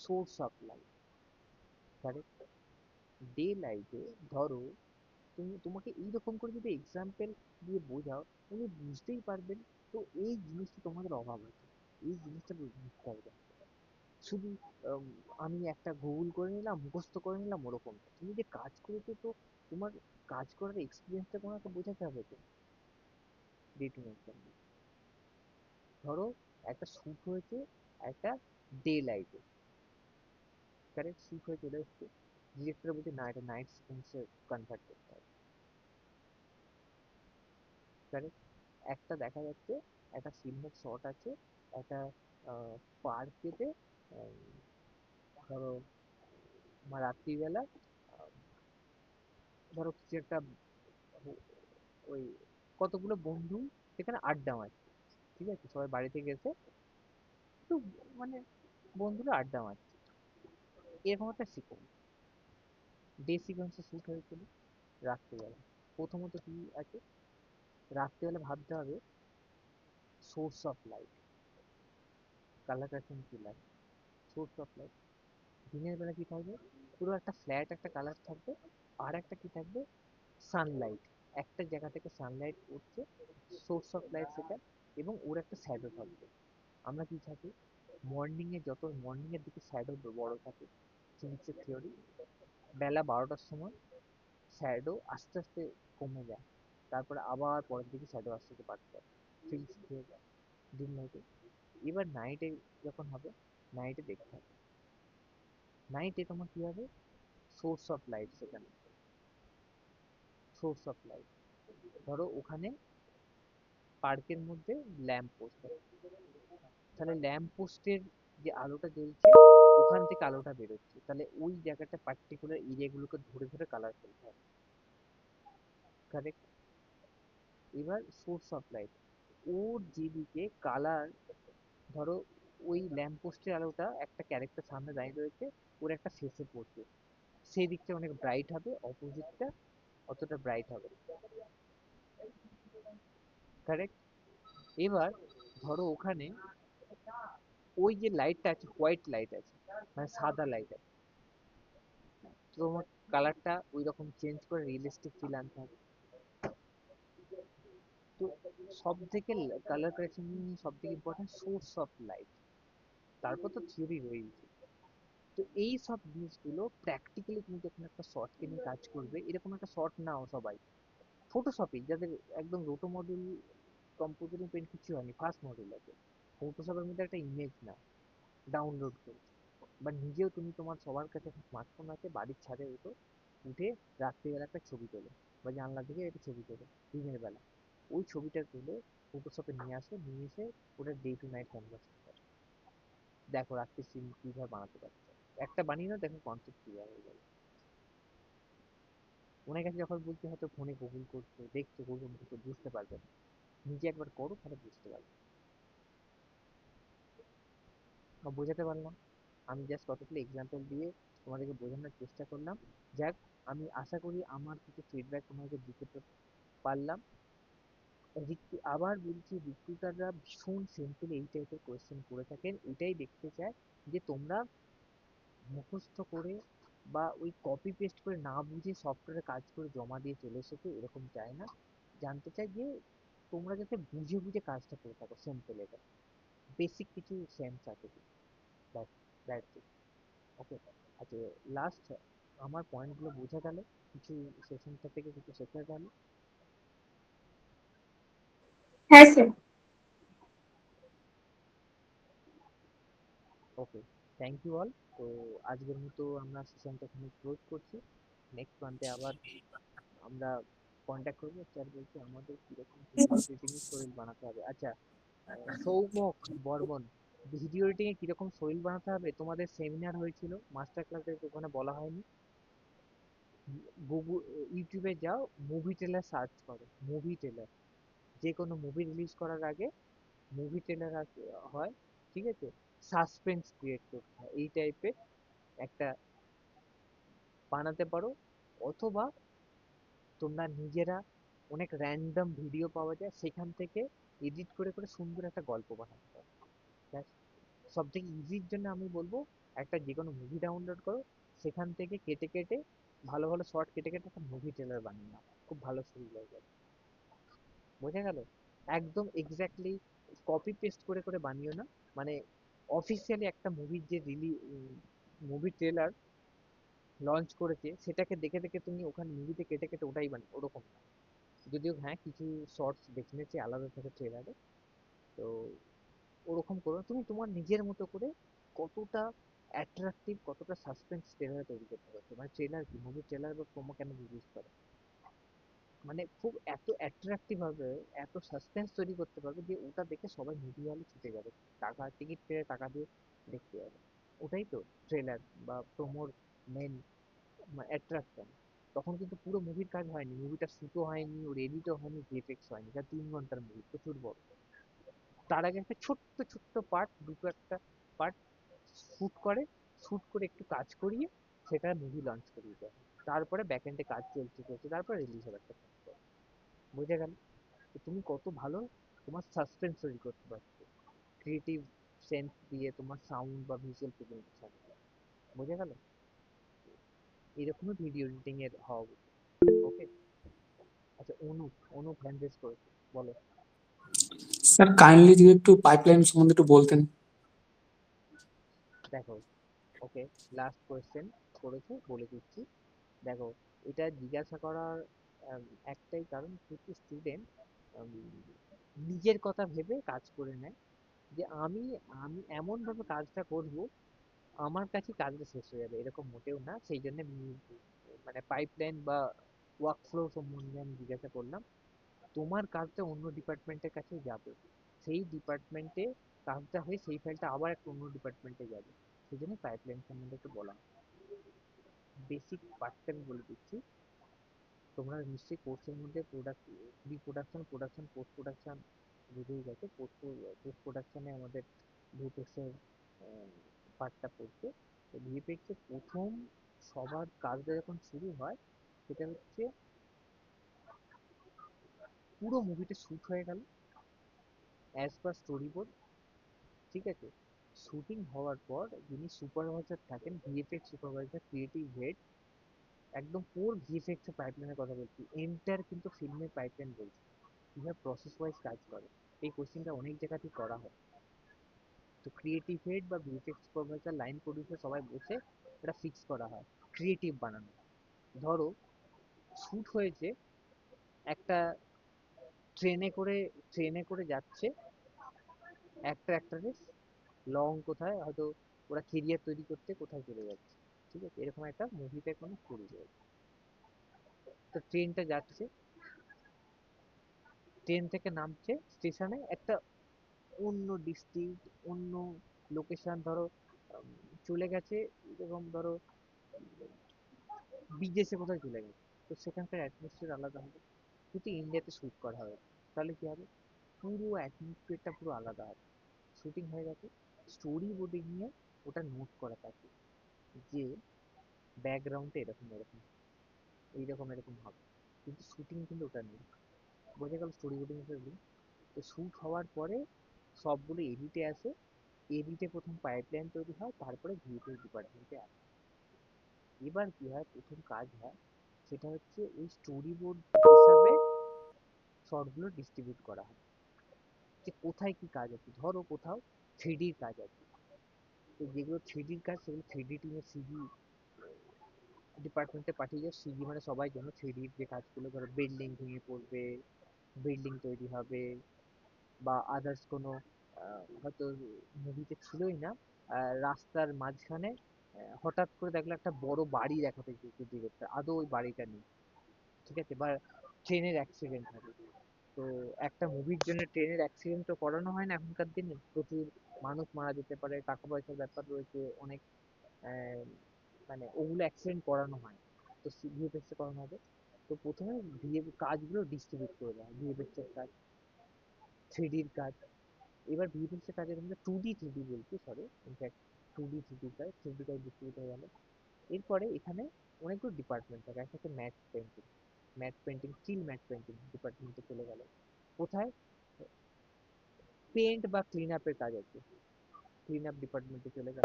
Source of light, correct? Day লাইটে ধরো তোমাকে এইরকম করে যদি এক্সাম্পল দিয়ে বোঝাও, উনি বুঝতেই পারবেন। তো এই জিনিসটা তোমাদের অভাব আছে, এই জিনিসটা বুঝতে হবে। শুধু আম, আমি একটা গুগল করে নিলাম, মুখস্থ করে নিলাম, ওরকম না। তুমি যে কাজ করেছো, তো তোমার কাজ করার এক্সপিরিয়েন্সটা তোমাকে বোঝাতে হবে তো। Day to night. ধরো একটা শ্যুট হয়েছে একটা ডে লাইটে, কারেক্ট? শ্যুট হয়ে চলে এসছে, ডিরেক্টর বলছে না, এটা নাইট সিকোয়েন্সে কনভার্ট করতে হবে, কারেক্ট? একটা দেখা যাচ্ছে একটা ফিল্মের শট আছে, একটা পার্কেতে, ধরো রাত্রিবেলা, আহ, ধরো কিছু একটা ওই কতগুলো বন্ধু সেখানে আড্ডা মারছে, ঠিক আছে? সবাই বাড়িতে গেছে, একটু মানে বন্ধুরা আড্ডা মারছে, এরকম একটা সিকোয়েন্স। ডে সিকোয়েন্সে শ্যুট হয়েছিল রাত্রিবেলা। প্রথমত কি আছে, রাত্রিবেলা ভাবতে হবে source of light, colour correction কি লাগে, সোর্স অফ লাইট। দিনের বেলা কি থাকবে, পুরো একটা ফ্ল্যাট একটা কালার থাকবে, আর একটা কি থাকবে, সানলাইট, একটা জায়গা থেকে সানলাইট পড়ছে, সোর্স অফ লাইট সেটা, এবং ওর একটা শ্যাডো থাকবে। আমরা কি থাকি, যত মর্নিং এর দিকে শ্যাডো বড় থাকে, ফিজিক্সের থিওরি, বেলা 12টার সময় শ্যাডো আস্তে আস্তে কমে যায়, তারপরে আবার পরের দিকে শ্যাডো আস্তে আস্তে বাড়তে থাকে, ফিজিক্স থিওরি, দিন নাইটে। এবার নাইটে যখন হবে, নাইটে দেখতে হবে, নাইটে তোমার কি হবে, সোর্স অফ লাইট, সেখানে সোর্স অফ লাইট। ধরো ওখানে পার্কের মধ্যে ল্যাম্প পোস্ট আছে, তাহলে ল্যাম্প পোস্টের যে আলোটা জ্বলছে, ওখান থেকে আলোটা বেরোচ্ছে, তাহলে ওই জায়গাটা পার্টিকুলার এরিয়াগুলোকে ধরে ধরে কালার ফেলতে হবে, কারেক্ট? এবার সোর্স অফ লাইট, ওর যেদিকে কালার, ধরো ওই ল্যাম্প পোস্টের আলোটা একটা ক্যারেক্টার সামনে দাঁড়িয়ে রয়েছে, ওর একটা ফেসে পড়ছে, সেই দিকটা অনেক ব্রাইট হবে, অপোজিটটা অতটা ব্রাইট হবে, কারেক্ট? এবার ধরো ওখানে ওই যে লাইটটা আছে, হোয়াইট লাইট আছে, মানে সাদা লাইট আছে, তোমার কালারটা ওই রকম চেঞ্জ করে রিয়েলিস্টিক ফিল আনতে হবে। তো সব থেকে কালার কারেকশন সব থেকে ইম্পর্টেন্ট সোর্স অফ লাইট, তারপর তো থিওরি রয়েছে। তো এই সব জিনিসগুলো প্র্যাকটিক্যালি তুমি যখন একটা শর্টকে নিয়ে কাজ করবে, এরকম একটা শর্ট নাও সবাই ফটোশপে, যাদের একদম রোটো মডেল কম্পিউটারিং পেন্ট কিছু হয়নি, ফার্স্ট মডেল আছে, ফটোশপের মধ্যে একটা ইমেজ নাও, ডাউনলোড করো, বা নিজেও তুমি তোমার সবার কাছে একটা স্মার্টফোন আছে, বাড়ির ছাদে ওঠো, উঠে রাত্রিবেলা একটা ছবি তোলো, বা জানলা থেকে একটা ছবি তোলো দিনের বেলা, ওই ছবিটা তুলে ফটোশপে নিয়ে আসো, নিয়ে এসে ওটা ডে টু নাইট কনভার্সন করো, দেখো রাত্রি সিন কিভাবে বানাতে পারছো, একটা বানিয়ে নাও, দেখো কনসেপ্ট ক্লিয়ার হয়ে যাবে। ওনার কাছে যখন বলছি হয়তো ফোনে গুগল করছো, দেখছো, গুগল করছো, বুঝতে পারবে না, নিজে একবার করো তাহলে বুঝতে পারবে। বোঝাতে পারলাম, আমি জাস্ট কতগুলো এক্সাম্পল দিয়ে তোমাদেরকে বোঝানোর চেষ্টা করলাম। যাক, আমি আশা করি আমার কিছু ফিডব্যাক তোমাকে দিতে পারলাম। আবার বলছি, রিক্রুটাররা ভীষণ সিম্পল এই টাইপের কোয়েশ্চেন করে থাকেন, এটাই দেখতে চায় যে তোমরা মুখস্থ করে বা ওই কপি পেস্ট করে না বুঝে সফটওয়্যারে কাজ করে জমা দিয়ে চলে এসেছো, এরকম চায় না। জানতে চাই যে তোমরা যাতে বুঝে বুঝে কাজটা করে থাকো, সিম্পল, এটা বেসিক কিছু সেন্স আছে কি, দ্যাটস ইট। ওকে। আচ্ছা, লাস্ট আমার পয়েন্টগুলো বোঝা গেল, কিছু সেশনটা থেকে কিছু শেখা গেল। হ্যাঁ sir. Okay, thank you all. তো আজকের মতো আমরা সেশনটা এখানে ক্লোজ করছি। নেক্সট মান্থে আবার আমরা কন্ট্যাক্ট করবো। স্যার বলছে আমাদের কিরকম ভিডিও এডিটিং এর শরীর বানাতে হবে। আচ্ছা, সৌমক বর্মন, ভিডিও এডিটিং এ কিরকম শরীর বানাতে হবে, তোমাদের সেমিনার হয়েছিল, মাস্টার ক্লাসে ওখানে বলা হয়নি। গুগল, ইউটিউবে যাও, মুভি ট্রেলার সার্চ করো, মুভি ট্রেলার, যে কোনো মুভি রিলিজ করার আগে মুভি ট্রেলার হয়, ঠিক আছে, সাসপেন্স ক্রিয়েট করতে হয়, এই টাইপের একটা বানাতে পারো। অথবা তোমরা নিজেরা, অনেক র্যান্ডম ভিডিও পাওয়া যায়, সেখান থেকে এডিট করে করে সুন্দর একটা গল্প বানাতে পারো। ব্যাস, সব থেকে ইজির জন্য আমি বলবো একটা যে কোনো মুভি ডাউনলোড করো, সেখান থেকে কেটে কেটে ভালো ভালো শর্ট কেটে কেটে একটা মুভি ট্রেলার বানিয়ে নাও, খুব ভালো সুবিধা হয়ে যাবে। বোঝা গেল? একদম এক্স্যাক্টলি কপি পেস্ট করে করে বানিও না, মানে অফিসিয়ালি একটা মুভির যে মুভি ট্রেলার লঞ্চ করেছে সেটাকে দেখে দেখে তুমি ওখানে মুভিতে কেটে কেটে ওটাই বানিও, ওরকম না। যদিও হ্যাঁ, কিছু শর্টস ডেফিনেটলি আলাদা থাকে ট্রেলারে, তো ওরকম করো না। তুমি তোমার নিজের মতো করে কতটা অ্যাট্রাকটিভ, কতটা সাসপেন্স ট্রেলার তৈরি করতে পারছো, মানে ট্রেলার কি, মুভি ট্রেলার বা প্রোমো কেন রিলিজ করে, মানে খুব এত অ্যাট্রাকটিভ হবে, এত সাসপেন্স তৈরি করতে পারবে যে ওটা দেখে সবাই মুভি হলে ছুটে যাবে, টাকা টিকিট পেয়ে টাকা দিয়ে দেখতে যাবে। ওটাই তো ট্রেলার বা প্রোমোর মেন অ্যাট্রাকশন। তখন কিন্তু পুরো মুভির কাজ হয়নি, মুভিটা শুটও হয়নি, ওর এডিটও হয়নি, ভিএফএক্স হয়নি, যা 3 ঘন্টার মুভি, প্রচুর বড়। তার আগে একটা ছোট্ট ছোট্ট পার্ট, দুটো একটা পার্ট শুট করে, শুট করে একটু কাজ করিয়ে সেটা মুভি লঞ্চ করিয়ে দেয়, তারপরে ব্যাক এন্ডে কাজ চলছে চলছে, তারপর রিলিজ হবে একটা ফোন করে। বুঝে গেল? তো তুমি কত ভালো তোমার সাসপেন্স তৈরি করতে পারছো ক্রিয়েটিভ সেন্স দিয়ে, তোমার সাউন্ড বা ভিজুয়াল প্রেজেন্টেশন। বুঝে গেল? এরকমই ভিডিও এডিটিং এর হওয়া উচিত। ওকে। আচ্ছা, অনুপ, অনুপ হ্যান্ড রেজ করেছে, বলো। স্যার কাইন্ডলি যদি একটু পাইপলাইন সম্বন্ধে একটু বলতেন। দেখো, ওকে, লাস্ট কোয়েশ্চেন করেছে, বলে দিচ্ছি। দেখো, এটা জিজ্ঞাসা করার একটাই কারণ, কিছু স্টুডেন্ট নিজের কথা ভেবে কাজ করে নেয়, যে আমি আমি এমন ভাবে কাজটা করব আমার কাছে কাজটা শেষ হয়ে যাবে, এরকম মোটেও না। সেই জন্য মানে পাইপলাইন বা ওয়ার্ক ফ্লো সম্বন্ধে আমি জিজ্ঞাসা করলাম। তোমার কাজটা অন্য ডিপার্টমেন্টের কাছে যাবে, সেই ডিপার্টমেন্টে কাজটা হয়ে সেই ফাইলটা আবার একটা অন্য ডিপার্টমেন্টে যাবে, সেই জন্য পাইপলাইন সম্বন্ধে একটু বলা। বেসিক পার্টটা আমি বলে দিচ্ছি। তোমরা নিশ্চয়ই কোর্সের মধ্যে pre production, production, post production বুঝেই গেছে। পোস্ট প্রোডাকশনে আমাদের ভিএফএক্সের পার্টটা পড়ছে। তো ভিএফএক্সের প্রথম সবার কাজটা যখন শুরু হয়, সেটা হচ্ছে পুরো মুভিটা শুট হয়ে গেল অ্যাজ পার স্টোরি বোর্ড, ঠিক আছে। শুটিং হওয়ার পর যিনি সুপারভাইজার থাকেন, ভিএফএক্স সুপারভাইজার, ক্রিয়েটিভ হেড, একদম কোর ভিএফএক্স এর পাইপলাইনের কথা বলছি, এন্টার কিন্তু ফিল্মের পাইপলাইন বলছি, কিভাবে প্রসেস ওয়াইজ কাজ করে। এই কোশ্চেনটা অনেক জায়গাতেই করা হয়। তো ক্রিয়েটিভ হেড বা ভিএফএক্স সুপারভাইজার, লাইন প্রডিউসার সবাই বসে এটা ফিক্স করা হয়, ক্রিয়েটিভ বানানো। ধরো শুট হয়েছে একটা ট্রেনে করে যাচ্ছে একটা অ্যাক্টরের লং কোথায় হয়তো ওরা কেরিয়ার তৈরি করতে কোথায় চলে যাচ্ছে, ঠিক আছে, এরকম একটা মুভিতে কোনো স্টোরি রয়েছে। তো ট্রেনটা যাচ্ছে, ট্রেন থেকে নামছে স্টেশনে, একটা অন্য ডিস্ট্রিক্ট, অন্য লোকেশন, ধরো উম, চলে গেছে, এরকম ধরো বিদেশে কোথায় চলে গেছে, তো সেখানকার অ্যাটমসফিয়ার আলাদা হবে। যদি ইন্ডিয়াতে শ্যুট করা হবে তাহলে কি হবে, পুরো অ্যাটমসফিয়ারটা পুরো আলাদা হবে। শুটিং হয়ে গেছে, স্টোরি বোর্ডে নিয়ে ওটা নোট করা থাকে যে ব্যাকগ্রাউন্ডে এরকম এরকম এইরকম এরকম হবে, কিন্তু শুটিং কিন্তু ওটা নেই। বোঝা গেল স্টোরি বোর্ডিং এর রুল। তো শ্যুট হওয়ার পরে সবগুলো এডিটে আসে, এডিটে প্রথম পাইপলাইন তৈরি হয়, তারপরে ভিএফএক্স ডিপার্টমেন্টে আসে। এবার কি হয়, প্রথম কাজ হয় সেটা হচ্ছে ওই স্টোরি বোর্ড হিসাবে শর্টগুলো ডিস্ট্রিবিউট করা হয়, যে কোথায় কি কাজ আছে। ধরো কোথাও থ্রিডির কাজ আছে, তো যেগুলো থ্রিডির কাজ সেগুলো থ্রিডি টিমের সিজি ডিপার্টমেন্টে পাঠিয়ে যায়। সিজি মানে সবাই জন্য থ্রিডির যে কাজগুলো, ধরো বিল্ডিং ভেঙে পড়বে, বিল্ডিং তৈরি হবে, বা আদার্স কোনো হয়তো মুভিতে ছিলই না, রাস্তার মাঝখানে হঠাৎ করে দেখলো একটা বড় বাড়ি দেখাতে চেয়েছে ডিরেক্টর, আদৌ ওই বাড়িটা নেই, ঠিক আছে, বা ট্রেনের অ্যাক্সিডেন্ট হবে। তো একটা মুভির জন্য ট্রেনের অ্যাক্সিডেন্ট তো করানো হয় না এখনকার দিনে, প্রচুর মানুষ মারা যেতে পারে, টাকা পয়সার ব্যাপার রয়েছে অনেক, আহ, মানে ওগুলো অ্যাক্সিডেন্ট করানো হয়, তো ভিএফএক্স এ করানো হবে। তো প্রথমে কাজগুলো ডিস্ট্রিবিউট করে দেওয়া হয়, ভিএফএক্স এর কাজ, থ্রিডির কাজ। এবার ভিএফএক্স এর কাজের মধ্যে টু ডি বলছি, সরি, ইনফ্যাক্ট থ্রিডি কাজ, থ্রিডি কাজ ডিস্ট্রিবিউট হয়ে গেল। এরপরে এখানে অনেকগুলো ডিপার্টমেন্ট থাকে, একটা হচ্ছে matte painting still matte painting ডিপার্টমেন্টে চলে গেল। কোথায় পেন্ট বা ক্লিন আপের কাজ আছে, ক্লিন আপ ডিপার্টমেন্টে চলে গেল।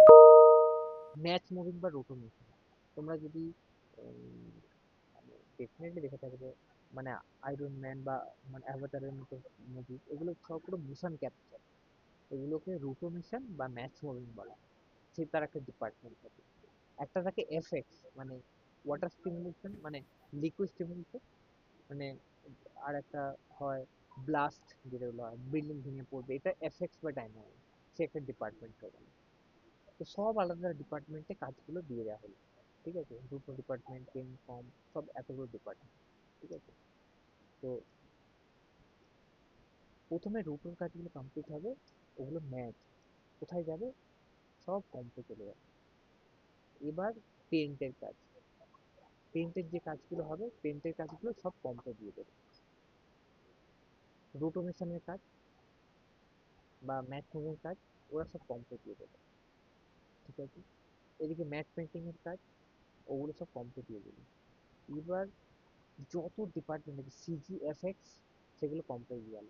ম্যাচ মুভিং বা রোটো মেশিন, তোমরা যদি মানে ডেফিনেটলি দেখে থাকবে, মানে আয়রন ম্যান বা মানে অ্যাভাটারের মতো মুভি, এগুলো সব পুরো মোশন ক্যাপচার, এগুলোকে রোটোমেশন বা ম্যাচ মুভিং বলা হয়। সে তার একটা ডিপার্টমেন্ট থাকে। একটা থাকে এফএক্স, মানে ওয়াটার স্টিমুলেশন, মানে লিকুইড স্টিমুলেশন, মানে আর একটা হয় ব্লাস্ট, যেগুলো হয় বিল্ডিং ভেঙে পড়বে, এটা এফএক্স বা ডাইনামিক, সে একটা ডিপার্টমেন্ট হয়ে গেল। তো সব আলাদা ডিপার্টমেন্টে কাজগুলো দিয়ে দেওয়া হলো, ঠিক আছে, দুটো ডিপার্টমেন্ট, পেন ফর্ম, সব এতগুলো ডিপার্টমেন্ট, ঠিক আছে। তো প্রথমে রুটোর কাজগুলো কমপ্লিট হবে, ওগুলো ম্যাচ কোথায় যাবে, সব কম্পে চলে যাবে। এবার পেন্টের কাজ, পেন্টের যে কাজগুলো হবে, পেন্টের কাজগুলো সব কম্পে দিয়ে দেবে। রোটোমেশনের কাজ বা ম্যাট মুভিং কাজ, ওরা সব কম্পে দিয়ে দেবে, ঠিক আছে। এদিকে ম্যাট পেন্টিং এর কাজ, ওগুলো সব কম্পে দিয়ে দেবে। এবার যত ডিপার্টমেন্ট আছে সিজি এফএক্স, সেগুলো কম্পে দিয়ে গেল।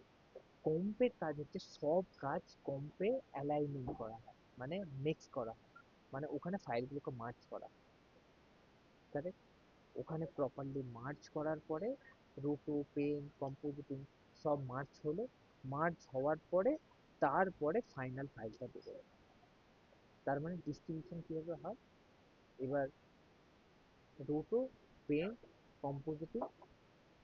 কম্পের কাজ হচ্ছে সব কাজ কম্পে অ্যালাইনমেন্ট করা হয়, মানে মিক্স করা হয়, মানে ওখানে ফাইলগুলোকে মার্জ করা হয়, কারেক্ট। ওখানে প্রপারলি মার্জ করার পরে রোটো পেন কম্পোজিটিং সব মার্জ হলো, মার্জ হওয়ার পরে তারপরে ফাইনাল ফাইলটা বেরোবে। তার মানে ডিস্ট্রিবিউশন কিভাবে হয়, এবার রোটো পেন কম্পোজিটিং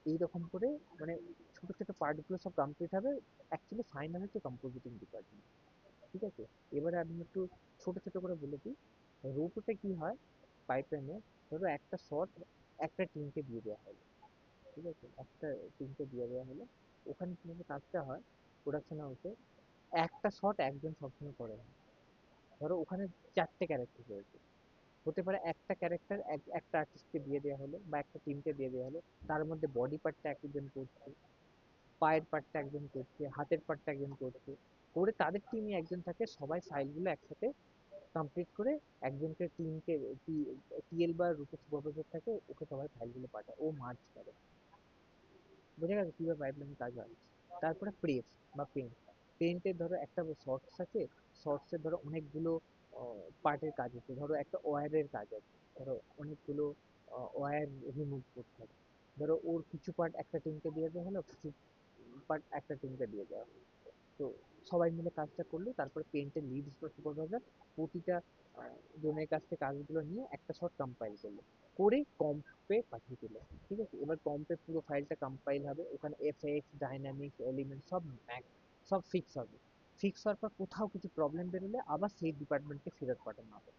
এইরকম করে, মানে ছোট ছোট পার্টগুলো সব কমপ্লিট হবে। অ্যাকচুয়ালি ফাইনাল হচ্ছে কম্পোজিটিং ডিপার্টমেন্ট, ঠিক আছে। এবারে আমি একটু ছোট ছোট করে বলে দিই, রোটোতে কি হয়, পাইপলাইনে ধরো একটা শট একটা টিমকে দিয়ে দেওয়া হলো, ঠিক আছে, একটা টিমকে দিয়ে দেওয়া হলো। ওখানে কিভাবে কাজটা হয়, প্রোডাকশন হাউসে একটা শট একজন সবসময় করে না। ধরো ওখানে চারটে ক্যারেক্টার রয়েছে, হতে পারে একটা ক্যারেক্টার একটা আর্টিস্টকে দিয়ে দেওয়া হলো বা একটা টিমকে দিয়ে দেওয়া হলো, তার মধ্যে বডি পার্টটা একজন করছে, পায়ের পার্টটা একজন করছে, হাতের পার্টটা একজন করছে, করে তাদের টিমে একজন থাকে, সবাই ফাইলগুলো একসাথে কমপ্লিট করে একজনকে টিমকে টিএল বা রুপে সুপারভাইজার থাকে, ওকে সবাই ফাইলগুলো পাঠায়, ও মার্চ করে। বোঝা গেছে কিভাবে পাইপলাইন কাজ হয়। তারপরে প্রেস বা পেন্ট, পেন্টের ধরো একটা শর্টস আছে, শর্টসের ধরো অনেকগুলো পার্টের কাজ আছে, ধরো একটা ওয়্যারের কাজ আছে, ধরো অনেকগুলো ওয়্যার রিমুভ করতে হবে। ধরো ওর কিছু পার্ট একটা টিমকে দিয়ে দেওয়া হলো, কিছু পার্ট একটা টিমকে দিয়ে দেওয়া হলো। তো সবাই মিলে কাজটা করলো, তারপরে পেইন্টের লিড সুপারভাইজার প্রতিটা জনের কাছ থেকে কাজগুলো নিয়ে একটা শট কম্পাইল করলো, করে কম্পে পাঠিয়ে দিল। ঠিক আছে, এবার কম্পে পুরো ফাইলটা কম্পাইল হবে, ওখানে এফএক্স ডাইনামিক্স এলিমেন্ট সব সব ফিক্স হবে। ফিক্স হওয়ার পর কোথাও কিছু প্রবলেম বেরোলে আবার সেই ডিপার্টমেন্টকে ফেরত পাঠানো হবে।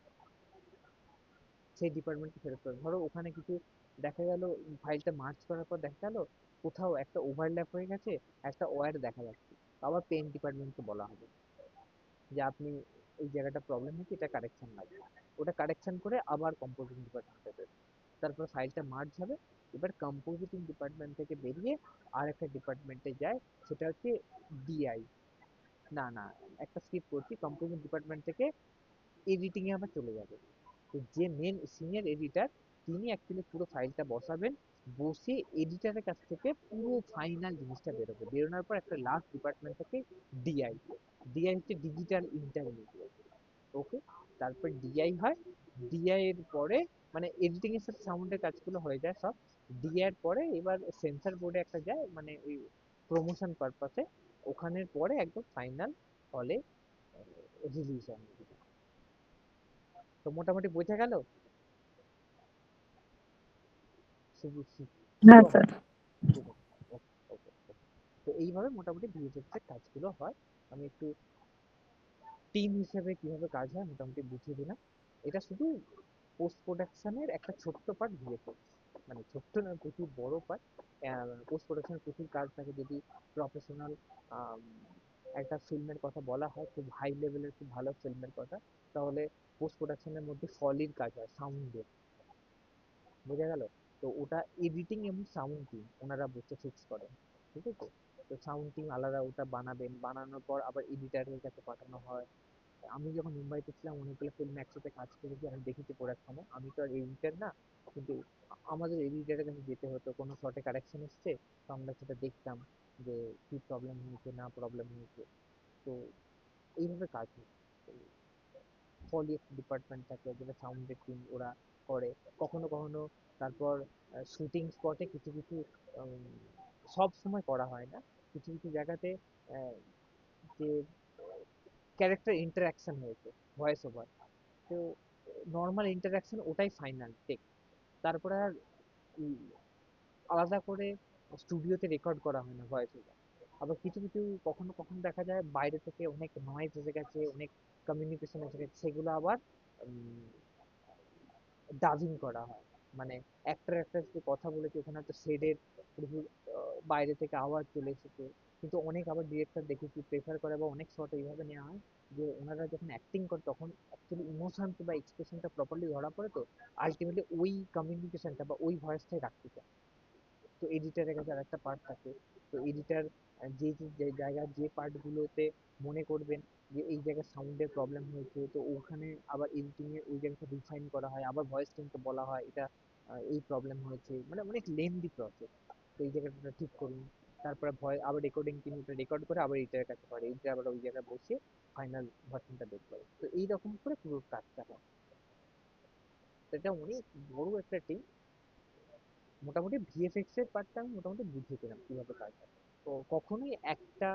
সেই ডিপার্টমেন্টকে ফেরত পাঠানো, ধরো ওখানে কিছু দেখা গেল, ফাইলটা মার্জ করার পর দেখা গেল কোথাও একটা ওভারল্যাপ হয়ে গেছে, একটা ওয়্যার দেখা যাচ্ছে, আবার পেইন্ট ডিপার্টমেন্টকে বলা হবে যে আপনি এই জায়গাটা প্রবলেম হচ্ছে, এটা কারেকশন লাগবে। ওটা কারেকশন করে আবার কম্পোজিং ডিপার্টমেন্টে দেবে। তারপর ফাইলটা মার্জ হবে, এবার কম্পোজিটিং ডিপার্টমেন্ট থেকে বেরিয়ে আর একটা ডিপার্টমেন্টে যায়, সেটা হচ্ছে ডিআই। না না, একটা স্কিপ করছি, কম্পোজিং ডিপার্টমেন্ট থেকে এডিটিং এ আবার চলে যাবে। তো যে মেন সিনিয়র এডিটর, তিনি অ্যাকচুয়ালি পুরো ফাইলটা বসাবেন, বসে এডিটরের কাছ থেকে পুরো ফাইনাল জিনিসটা বেরোবে, বেরোনোর পর একটা লাস্ট ডিপার্টমেন্ট থেকে ডিআই। ডিআই হচ্ছে ডিজিটাল ইন্টারমিডিয়েট। ওকে, তারপর ডিআই হয়। ডিআই এর পরে মানে এডিটিং এর সাথে সাউন্ডের কাজগুলো হয়ে যায় সব। ডিআই এর পরে এবার সেন্সর বোর্ডে একটা যায়, মানে ওই প্রমোশন পারপাসে, ওখানের পরে একদম ফাইনাল হলে রিলিজ হয় movie টা। তো মোটামুটি বোঝা গেল হ্যাঁ শুভম? স্যার। ঠিক আছে, ওকে ওকে ওকে। তো এইভাবে মোটামুটি ভিএফএক্স এর কাজগুলো হয়। আমি একটু টিম হিসেবে কিভাবে কাজ হয় মোটামুটি বুঝিয়ে দিলাম। এটা শুধু পোস্ট প্রোডাকশনের একটা ছোট্ট পার্ট ভিএফএক্স, মানে ছোট্ট না, প্রচুর বড় পার্ট। পোস্ট প্রোডাকশনের প্রচুর কাজ থাকে। যদি প্রফেশনাল একটা ফিল্মের কথা বলা হয়, খুব হাই লেভেলের খুব ভালো ফিল্মের কথা, তাহলে পোস্ট প্রোডাকশনের মধ্যে ফলির কাজ হয়, সাউন্ডের। বোঝা গেল? তো ওটা এডিটিং এবং সাউন্ড টিম ওনারা বসে ফিক্স করেন। ঠিক আছে, তো সাউন্ড টিম আলাদা ওটা বানাবেন, বানানোর পর আবার এডিটারের কাছে পাঠানো হয়। আমি যখন মুম্বাইতে ছিলাম অনেকগুলো ফিল্ম একসাথে কাজ করেছি, আমি দেখেছি প্রোডাকশনে। আমি তো আর এডিটর না, কিন্তু আমাদের এডিটরের কাছে যেতে হতো, কোনো শর্টে কারেকশন এসছে, তো আমরা সেটা দেখতাম যে কি প্রবলেম হয়েছে না প্রবলেম হয়েছে। তো এইভাবে কাজ হয়। ফলি একটা ডিপার্টমেন্ট থাকে যেটা সাউন্ডের টিম, ওরা করে কখনো কখনো। তারপর শুটিং স্পটে কিছু কিছু উম, সব সময় করা হয় না, কিছু কিছু জায়গাতে আহ, যে ক্যারেক্টার ইন্টারাকশন হয়েছে, ভয়েস ওভার, তো নর্মাল ইন্টারাকশন ওটাই ফাইনাল টেক। তারপরে আর উম, আলাদা করে স্টুডিওতে রেকর্ড করা হয় না ভয়েস ওভার। আবার কিছু কিছু কখনো কখনো দেখা যায় বাইরে থেকে অনেক নয়েজ এসে গেছে, অনেক কমিউনিকেশন এসে গেছে, সেগুলো আবার ডাবিং করা হয়। মানে অ্যাক্টর অ্যাক্ট্রেস যে কথা বলেছে ওখানে হয়তো শেডের প্রচুর বাইরে থেকে আওয়াজ চলে এসেছে। কিন্তু অনেক আবার ডিরেক্টর দেখেছি প্রেফার করে, বা অনেক শট এইভাবে নেওয়া হয় যে ওনারা যখন অ্যাক্টিং করে তখন অ্যাকচুয়ালি ইমোশন বা এক্সপ্রেশনটা প্রপারলি ধরা পড়ে, তো আলটিমেটলি ওই কমিউনিকেশনটা বা ওই ভয়েসটাই রাখতে চায়। তো এডিটারের কাছে আরেকটা পার্ট থাকে। তো এডিটার যে যে যে জায়গার যে পার্টগুলোতে মনে করবেন যে এই জায়গায় সাউন্ডের প্রবলেম হয়েছে, তো ওখানে আবার এডিটিং এ ওই জায়গাটা রিফাইন করা হয়, আবার ভয়েস টিমকে বলা হয় এটা এই প্রবলেম হয়েছে, মানে অনেক লেন্দি প্রসেস। তো এই জায়গাটা ঠিক করুন। তারপরে ভয় আবার রেকর্ডিং টিম ওটা রেকর্ড করে আবার এডিটারের কাছে পারে, এডিটার আবার ওই জায়গায় বসে ফাইনাল ভার্সনটা বের করে। তো এইরকম করে পুরো কাজটা হয়। তো এটা অনেক বড় একটা টিম। মোটামুটি ভিএফএক্স এর পার্টটা আমি মোটামুটি বুঝিয়ে দিলাম কিভাবে কাজ হয়। তো কখনোই একটা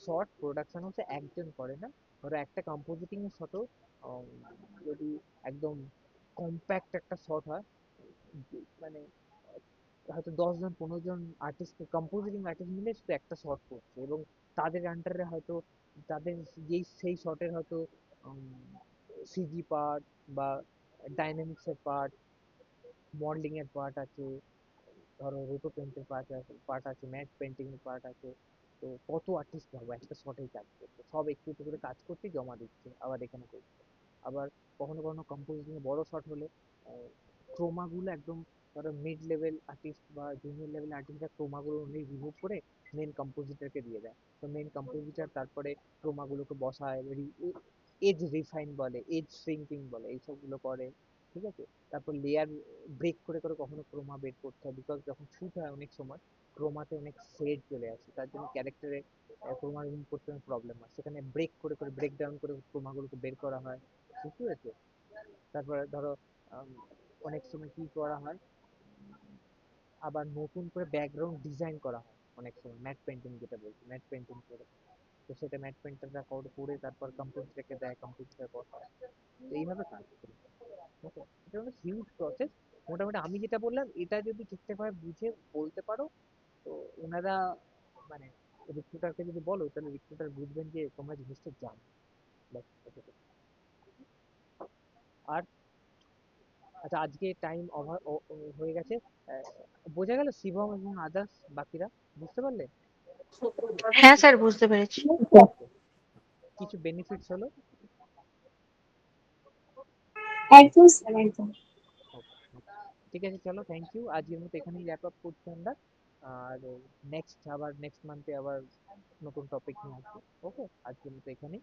শর্ট প্রোডাকশন হচ্ছে একজন করে না। ধরো একটা কম্পোজিটিং এর শটও যদি একদম কম্প্যাক্ট একটা শট হয়, মানে হয়তো 10 জন 15 জন আর্টিস্ট, কম্পোজিটিং আর্টিস্ট মিলে শুধু একটা শট করছে, এবং তাদের আন্ডারে হয়তো তাদের যেই সেই শটের হয়তো সিজি পার্ট বা ডাইনামিক্স এর পার্ট, মডেলিং এর পার্ট আছে, ধরো রোটো পেন্টের পার্ট আছে, ম্যাট পেন্টিং এর পার্ট আছে। তো কত আর্টিস্ট হবে একটা শটেই কাজ করছে, সব একটু একটু করে কাজ করতে জমা দিচ্ছে, আবার এখানে করছে। আবার কখনো কখনো কম্পোজিশন এ বড় শট হলে ক্রোমা গুলো একদম, ধরো মিড লেভেল আর্টিস্ট বা জুনিয়র লেভেল আর্টিস্টরা ক্রোমা গুলো রিমুভ করে মেন কম্পোজিটরকে দিয়ে দেয়। তো মেন কম্পোজিটর তারপরে ক্রোমা গুলোকে বসায়, এজ রিফাইন বলে, এজ শ্রিঙ্কিং বলে, এইসব গুলো করে। ঠিক আছে, তারপর লেয়ার ব্রেক করে করে কখনো ক্রোমা বের করতে হয়, বিকজ যখন শুট হয় অনেক সময় ক্রোমাতে অনেক শেড চলে আসে, তার জন্য ক্যারেক্টারে ক্রোমা রিমুভ করতে অনেক প্রবলেম হয়, সেখানে ব্রেক করে করে ব্রেক ডাউন করে ক্রোমাগুলোকে বের করা হয়। বুঝতে পেরেছো? তারপরে ধরো অনেক সময় কি করা হয়, আবার নতুন করে ব্যাকগ্রাউন্ড ডিজাইন করা হয় অনেক সময়, ম্যাট পেন্টিং যেটা বলছি, ম্যাট পেন্টিং করে। তো সেটা ম্যাট পেন্টাররা করে তারপর কম্পিউটারকে দেয়, কম্পিউটার করে। তো এইভাবে কাজ করি। ওকে, এটা হলো হিউজ প্রসেস। মোটামুটি আমি যেটা বললাম এটা যদি ঠিকঠাকভাবে বুঝে বলতে পারো, তো ওনারা মানে রিক্রুটারকে যদি বলো তাহলে রিক্রুটার বুঝবেন যে তোমরা জিনিসটা জানো। ব্যাস এটুকু। আর আচ্ছা, আজকে টাইম ওভার হয়ে গেছে। বোঝা গেল শিবম এবং আদার্স বাকিরা বুঝতে পারলে? হ্যাঁ স্যার, বুঝতে পেরেছি। ওকে, কিছু বেনিফিটস হলো। একদম স্যার, একদম। ওকে, ঠিক আছে, চলো, থ্যাংক ইউ। আজকের মতো এখানেই র্যাপ আপ করছি আমরা। আর নেক্সট মান্থে আবার নতুন টপিক নিয়ে আসবো। ওকে, আজকের মতো এখানেই।